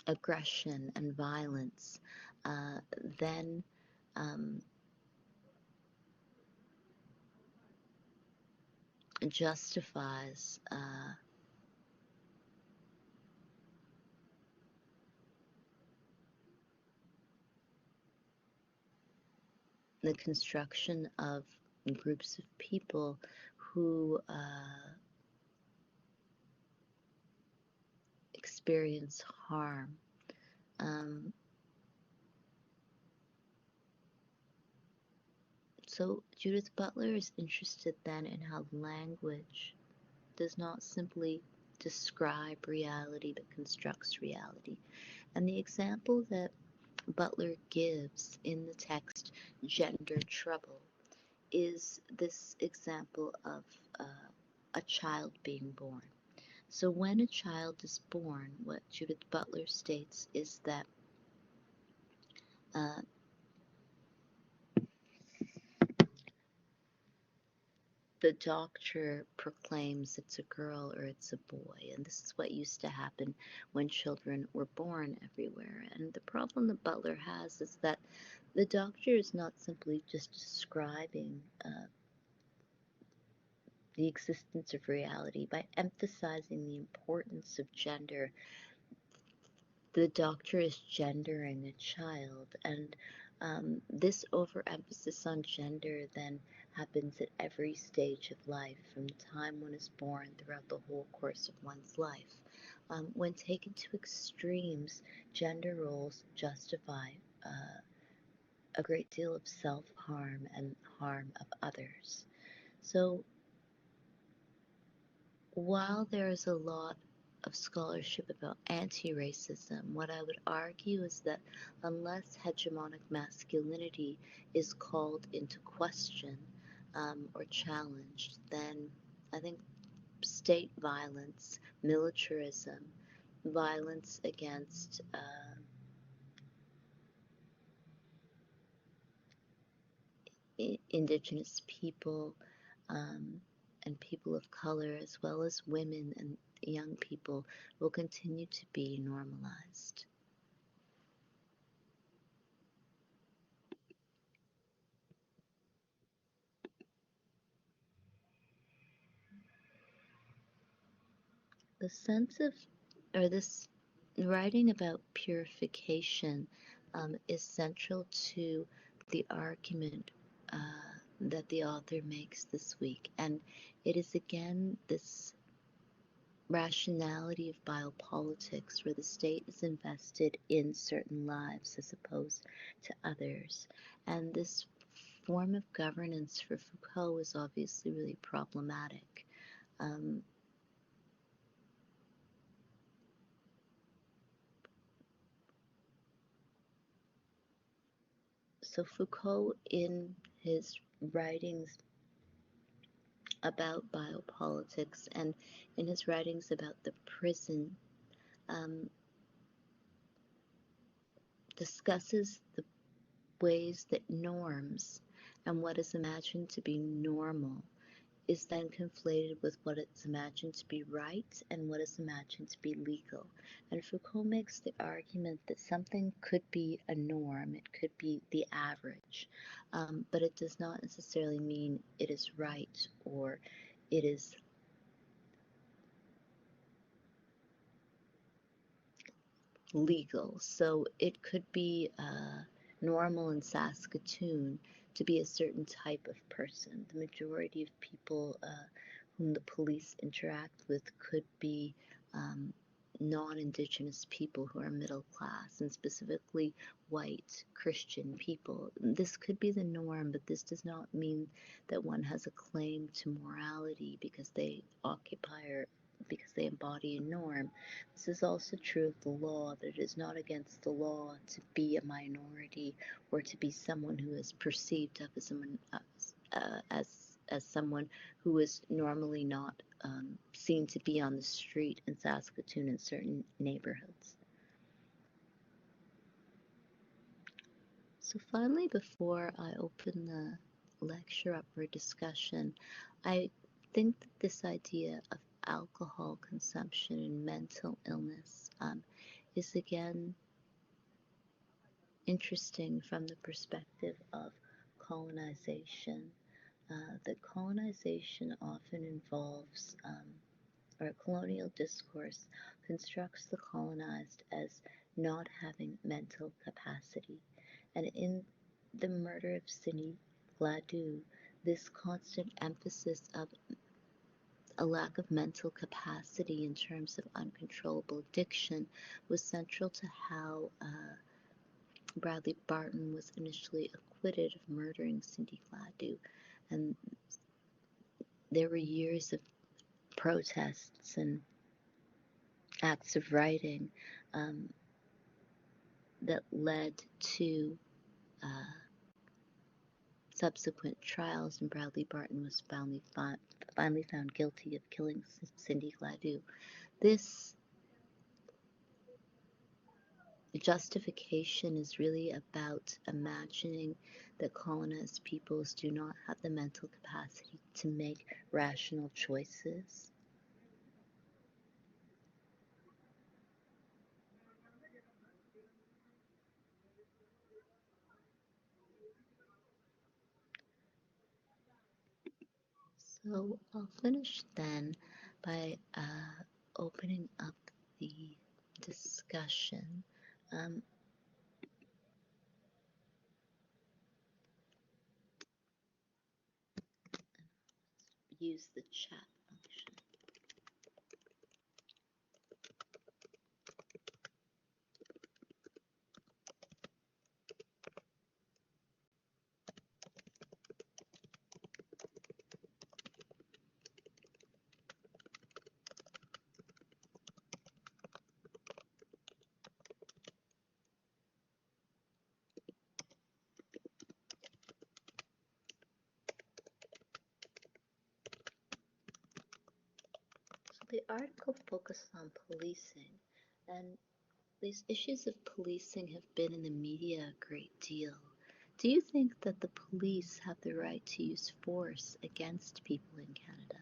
Speaker 1: aggression and violence uh, then um, justifies the construction of groups of people who experience harm. Um, so Judith Butler is interested then in how language does not simply describe reality but constructs reality. And the example that Butler gives in the text Gender Trouble is this example of a child being born. So when a child is born, what Judith Butler states is that uh, the doctor proclaims it's a girl or it's a boy, and this is what used to happen when children were born everywhere. And the problem that Butler has is that the doctor is not simply just describing the existence of reality by emphasizing the importance of gender. The doctor is gendering a child, and this overemphasis on gender then happens at every stage of life, from the time one is born throughout the whole course of one's life. When taken to extremes, gender roles justify a great deal of self-harm and harm of others. So while there is a lot of scholarship about anti-racism, what I would argue is that unless hegemonic masculinity is called into question or challenged, then I think state violence, militarism, violence against indigenous people um, and people of color, as well as women and young people, will continue to be normalized. The sense of, or this writing about purification is central to the argument that the author makes this week. And it is again this rationality of biopolitics where the state is invested in certain lives as opposed to others. And this form of governance for Foucault is obviously really problematic. Um, so Foucault, in his writings about biopolitics and in his writings about the prison, um, discusses the ways that norms and what is imagined to be normal is then conflated with what is imagined to be right and what is imagined to be legal. And Foucault makes the argument that something could be a norm, it could be the average, but it does not necessarily mean it is right or it is legal. So it could be normal in Saskatoon to be a certain type of person. The majority of people whom the police interact with could be um, non-Indigenous people who are middle class, and specifically white Christian people. This could be the norm, but this does not mean that one has a claim to morality because they occupy or because they embody a norm. This is also true of the law, that it is not against the law to be a minority or to be someone who is perceived of as someone as someone who is normally not seen to be on the street in Saskatoon in certain neighborhoods. So finally, before I open the lecture up for discussion, I think that this idea of alcohol consumption and mental illness is again interesting from the perspective of colonization. That colonization often involves, or colonial discourse constructs the colonized as not having mental capacity. And in the murder of Cindy Gladue, this constant emphasis of a lack of mental capacity in terms of uncontrollable addiction was central to how Bradley Barton was initially acquitted of murdering Cindy Gladue. And there were years of protests and acts of writing um, that led to subsequent trials, and Bradley Barton was finally found guilty of killing Cindy Gladue. This justification is really about imagining that colonized peoples do not have the mental capacity to make rational choices. So I'll finish then by opening up the discussion. Um, use the chat function. So the article focused on policing, and these issues of policing have been in the media a great deal. Do you think that the police have the right to use force against people in Canada?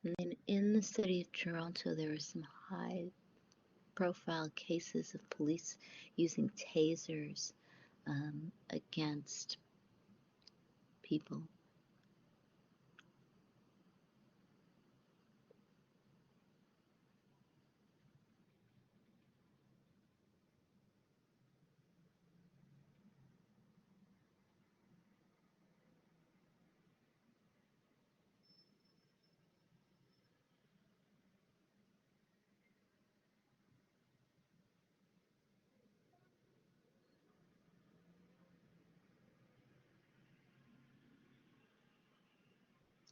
Speaker 1: I mean, in the city of Toronto, there were some high profile cases of police using tasers against people.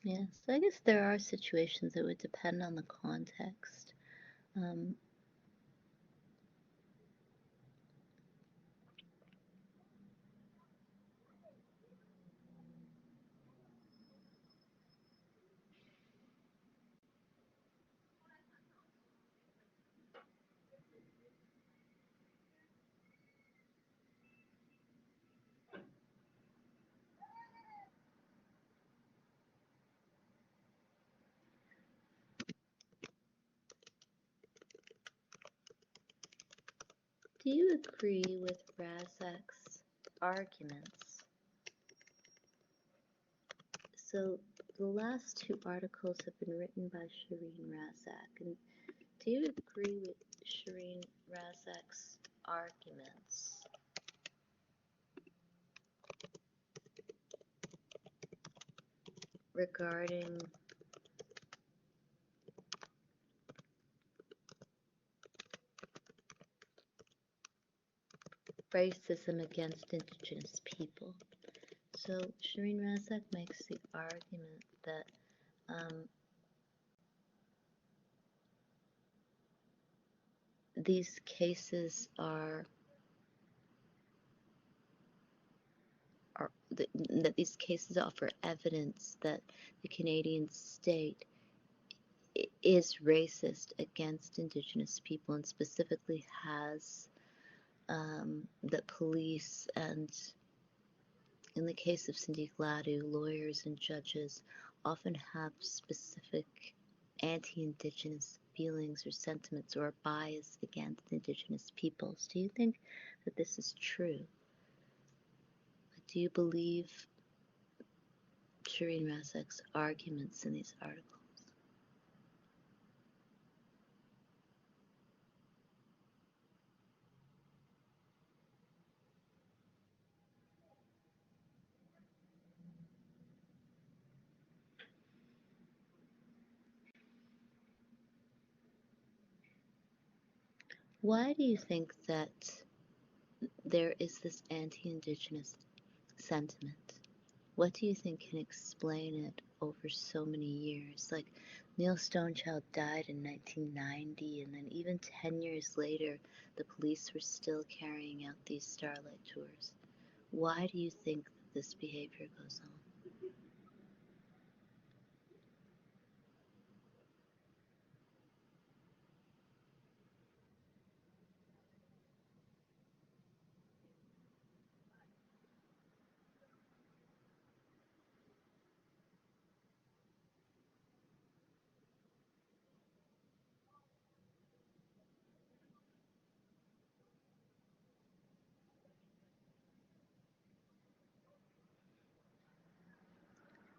Speaker 1: Yeah, so I guess there are situations that would depend on the context. Um, do you agree with Razak's arguments? So the last two articles have been written by Shireen Razak, and do you agree with Shireen Razak's arguments regarding racism against Indigenous people? So Shireen Razak makes the argument that these cases that these cases offer evidence that the Canadian state is racist against Indigenous people, and specifically has the police and, in the case of Cindy Gladue, lawyers and judges often have specific anti-Indigenous feelings or sentiments or a bias against Indigenous peoples. Do you think that this is true? Do you believe Shireen Razak's arguments in these articles? Why do you think that there is this anti-Indigenous sentiment? What do you think can explain it over so many years? Like, Neil Stonechild died in 1990, and then even 10 years later, the police were still carrying out these starlight tours. Why do you think that this behavior goes on?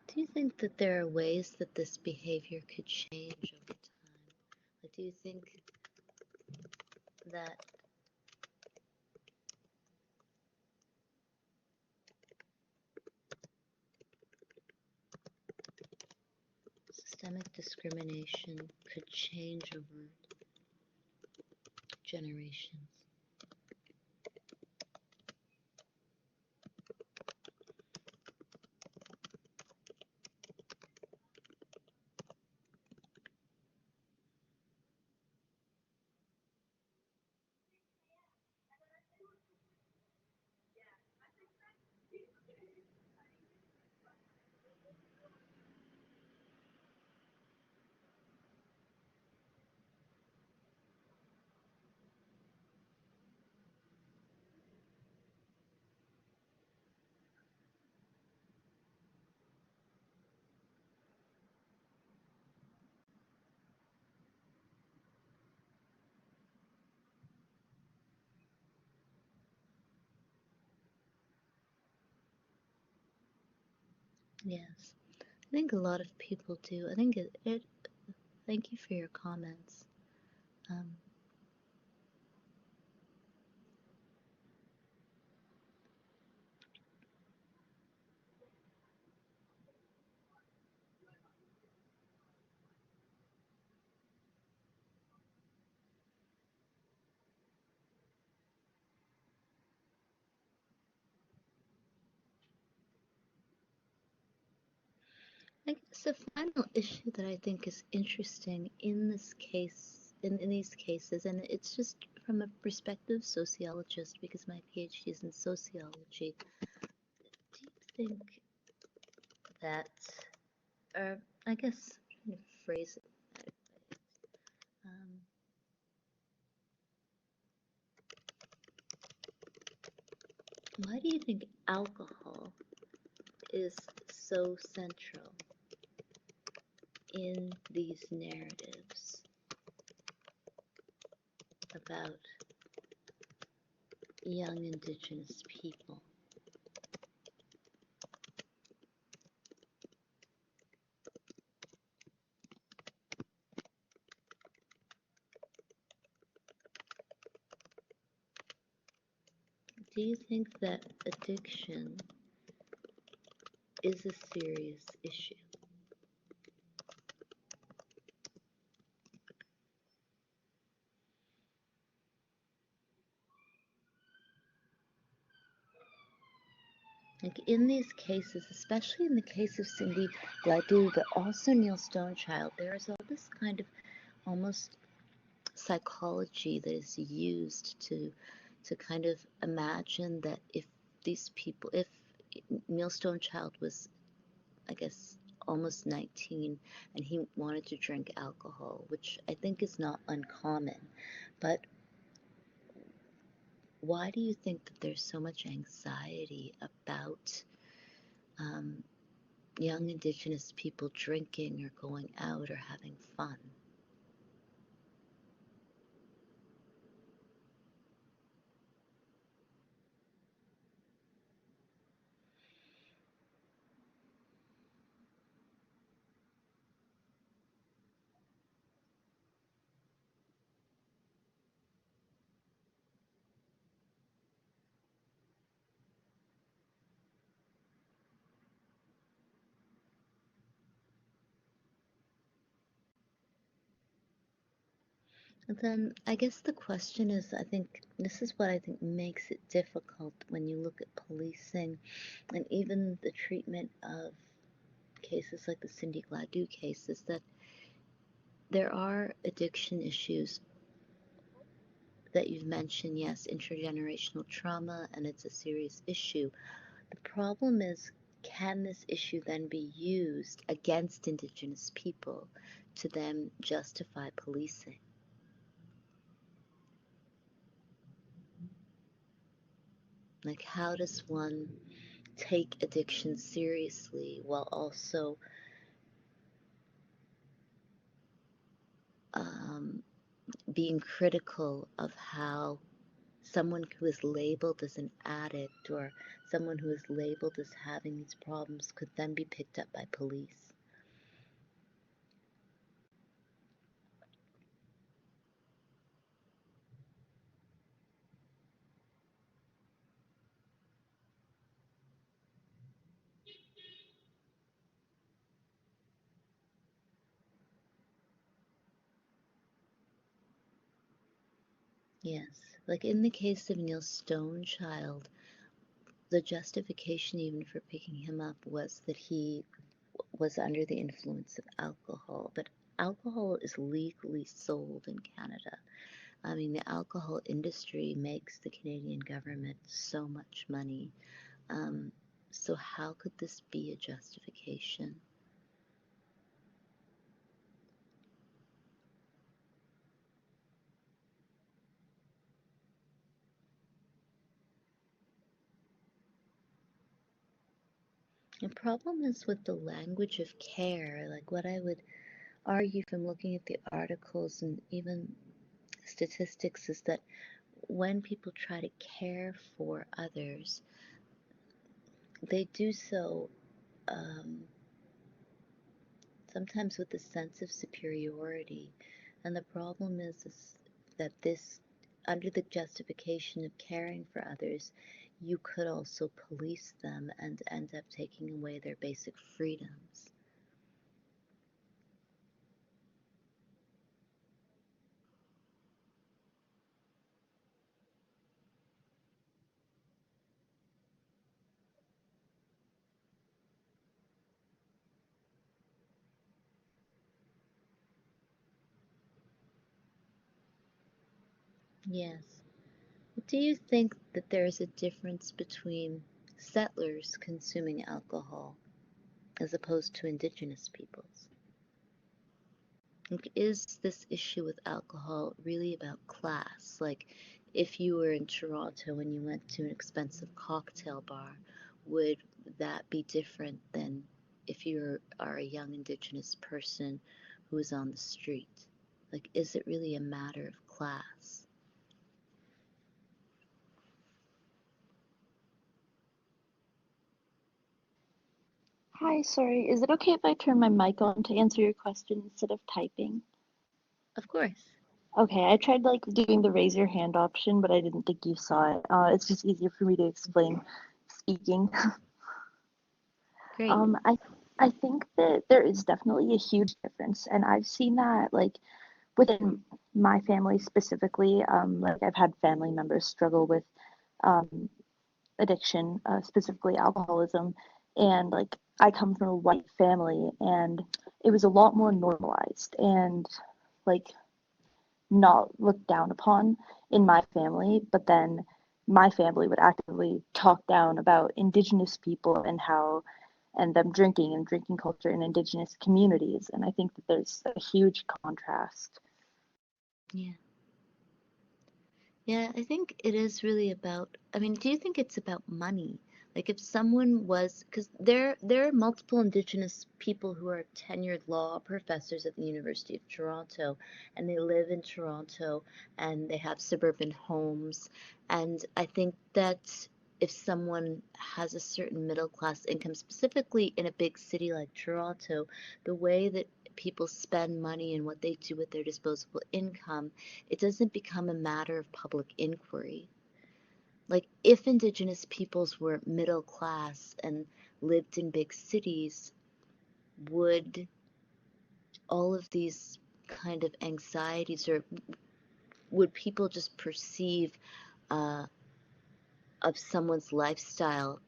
Speaker 1: Do you think that there are ways that this behavior could change over time? Like, do you think that systemic discrimination could change over generations? Yes. I think a lot of people do. I think it thank you for your comments. Um, I guess the final issue that I think is interesting in this case, in these cases, and it's just from a perspective of sociologist because my PhD is in sociology. Do you think that, or I guess, trying to phrase it, um, why do you think alcohol is so central in these narratives about young Indigenous people? Do you think that addiction is a serious issue? Like in these cases, especially in the case of Cindy Gladue, but also Neil Stonechild, there is all this kind of almost psychology that is used to kind of imagine that if these people, if Neil Stonechild was, I guess, almost 19 and he wanted to drink alcohol, which I think is not uncommon, but why do you think that there's so much anxiety about um, young Indigenous people drinking or going out or having fun? And then I guess the question is, I think this is what I think makes it difficult when you look at policing and even the treatment of cases like the Cindy Gladue case, is that there are addiction issues that you've mentioned, yes, intergenerational trauma, and it's a serious issue. The problem is, can this issue then be used against Indigenous people to then justify policing? Like, how does one take addiction seriously while also um, being critical of how someone who is labeled as an addict or someone who is labeled as having these problems could then be picked up by police? Yes, like in the case of Neil Stonechild, the justification even for picking him up was that he was under the influence of alcohol, but alcohol is legally sold in Canada. I mean, the alcohol industry makes the Canadian government so much money. Um, so, how could this be a justification? The problem is with the language of care. Like, what I would argue from looking at the articles and even statistics is that when people try to care for others, they do so um, sometimes with a sense of superiority. And the problem is that this, under the justification of caring for others, you could also police them and end up taking away their basic freedoms. Yes. Do you think that there is a difference between settlers consuming alcohol as opposed to indigenous peoples? Like, is this issue with alcohol really about class? Like, if you were in Toronto and you went to an expensive cocktail bar, would that be different than if you are a young indigenous person who is on the street? Like, is it really a matter of class?
Speaker 2: Hi, sorry. Is it okay if I turn my mic on to answer your question instead of typing?
Speaker 1: Of course.
Speaker 2: Okay, I tried like doing the raise your hand option, but I didn't think you saw it. It's just easier for me to explain speaking.
Speaker 1: Great.
Speaker 2: Um, I I think that there is definitely a huge difference, and I've seen that like within my family specifically. Like I've had family members struggle with um, addiction, specifically alcoholism, and like I come from a white family, and it was a lot more normalized and like not looked down upon in my family, but then my family would actively talk down about indigenous people and how and them drinking and drinking culture in indigenous communities. And I think that there's a huge contrast.
Speaker 1: Yeah. Yeah, I think it is really about, I mean, do you think it's about money? Like if someone was, because there are multiple Indigenous people who are tenured law professors at the University of Toronto, and they live in Toronto and they have suburban homes. And I think that if someone has a certain middle class income, specifically in a big city like Toronto, the way that people spend money and what they do with their disposable income, it doesn't become a matter of public inquiry. Like, if Indigenous peoples were middle class and lived in big cities, would all of these kind of anxieties, or would people just perceive uh, of someone's lifestyle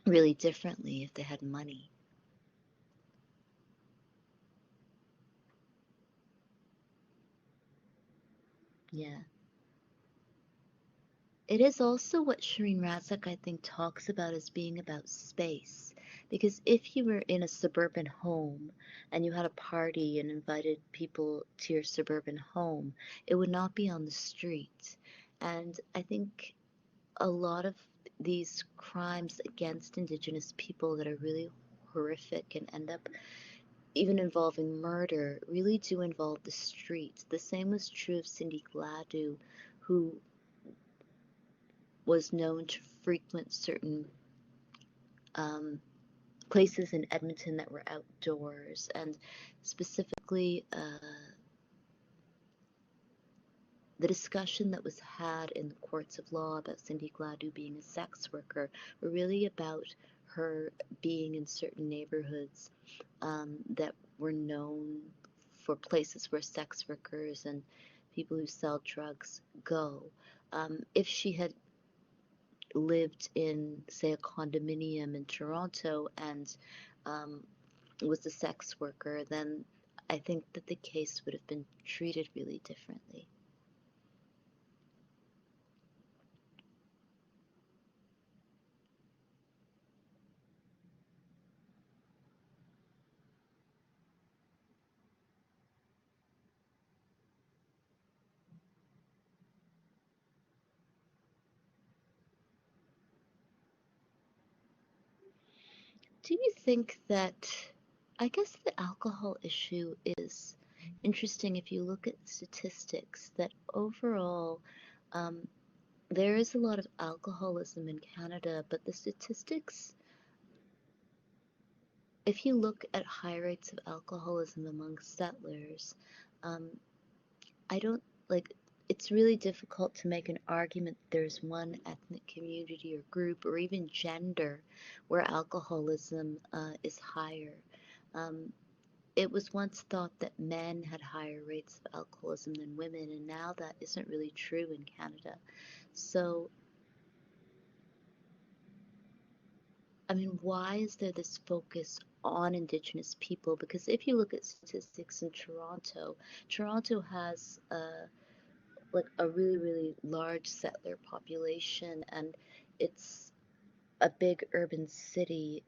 Speaker 1: really differently if they had money? Yeah. It is also what Shireen Razak, I think, talks about as being about space. Because if you were in a suburban home and you had a party and invited people to your suburban home, it would not be on the street. And I think a lot of these crimes against Indigenous people that are really horrific and end up even involving murder really do involve the streets. The same was true of Cindy Gladue, who was known to frequent certain um, places in Edmonton that were outdoors, and specifically the discussion that was had in the courts of law about Cindy Gladue being a sex worker were really about her being in certain neighborhoods that were known for places where sex workers and people who sell drugs go. If she had lived in, say, a condominium in Toronto and um, was a sex worker, then I think that the case would have been treated really differently. Do you think that, I guess the alcohol issue is interesting if you look at statistics, that overall um, there is a lot of alcoholism in Canada, but the statistics if you look at high rates of alcoholism among settlers, um, I don't like it's really difficult to make an argument that there's one ethnic community or group or even gender where alcoholism is higher. Um, it was once thought that men had higher rates of alcoholism than women, and now that isn't really true in Canada. So, I mean, why is there this focus on Indigenous people? Because if you look at statistics in Toronto, Toronto has like a really, really large settler population, and it's a big urban city,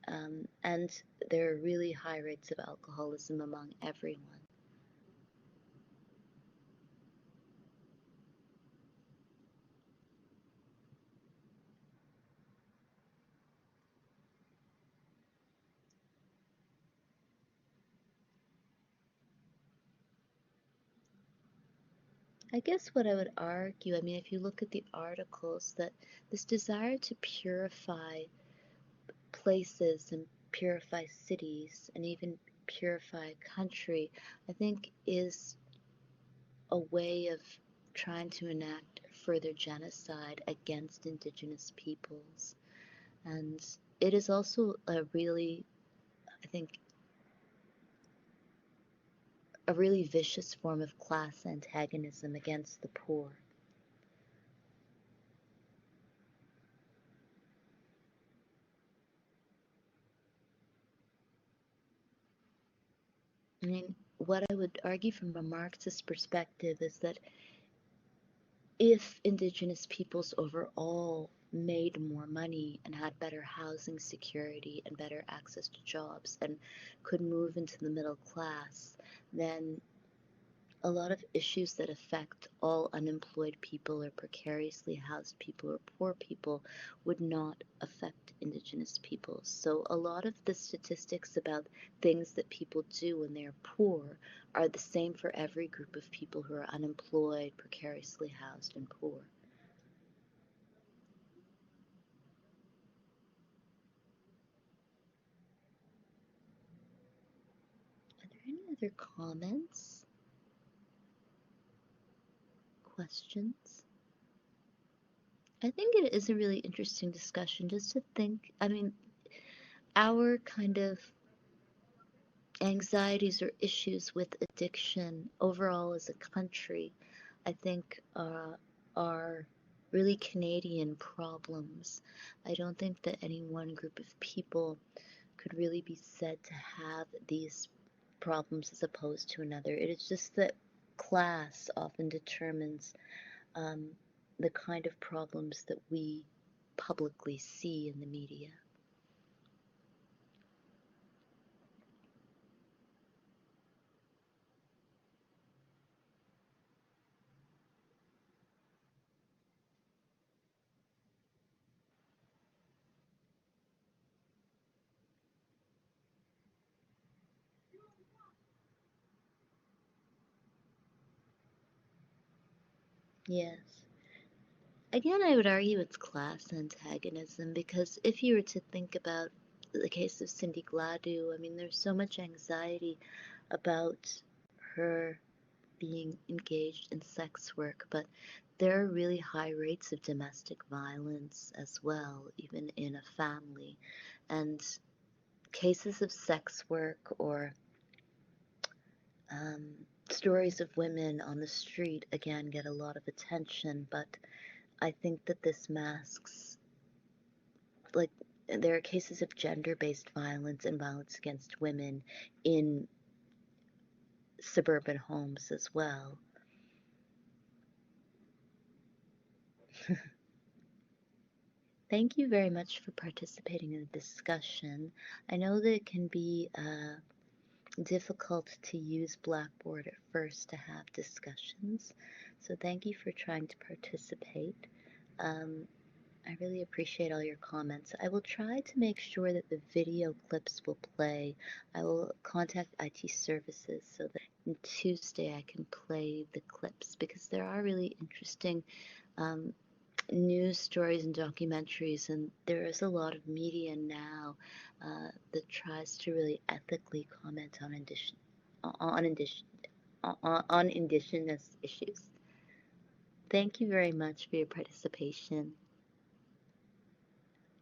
Speaker 1: and there are really high rates of alcoholism among everyone. I guess what I would argue, I mean, if you look at the articles, that this desire to purify places and purify cities and even purify a country, I think is a way of trying to enact further genocide against Indigenous peoples. And it is also a really, I think, a really vicious form of class antagonism against the poor. I mean, what I would argue from a Marxist perspective is that if Indigenous peoples overall made more money and had better housing security and better access to jobs and could move into the middle class, then a lot of issues that affect all unemployed people or precariously housed people or poor people would not affect Indigenous peoples. So a lot of the statistics about things that people do when they're poor are the same for every group of people who are unemployed, precariously housed, and poor. Are there any other comments, questions? I think it is a really interesting discussion just to think. I mean, our kind of anxieties or issues with addiction overall as a country, I think, are really Canadian problems. I don't think that any one group of people could really be said to have these problems as opposed to another. It is just that class often determines um, the kind of problems that we publicly see in the media. Yes. Again, I would argue it's class antagonism because if you were to think about the case of Cindy Gladue, I mean, there's so much anxiety about her being engaged in sex work, but there are really high rates of domestic violence as well, even in a family. And cases of sex work or um, stories of women on the street, again, get a lot of attention, but I think that this masks, like, there are cases of gender-based violence and violence against women in suburban homes as well. Thank you very much for participating in the discussion. I know that it can be difficult to use Blackboard at first to have discussions, so thank you for trying to participate. Um, I really appreciate all your comments. I will try to make sure that the video clips will play. I will contact IT services so that on Tuesday I can play the clips because there are really interesting um, news stories and documentaries, and there is a lot of media now that tries to really ethically comment on indigenous on indigenous issues. Thank you very much for your participation.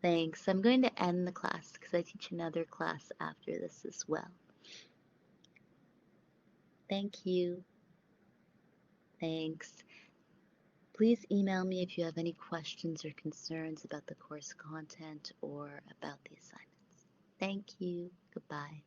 Speaker 1: Thanks. I'm going to end the class because I teach another class after this as well. Thank you. Thanks. Please email me if you have any questions or concerns about the course content or about the assignments. Thank you. Goodbye.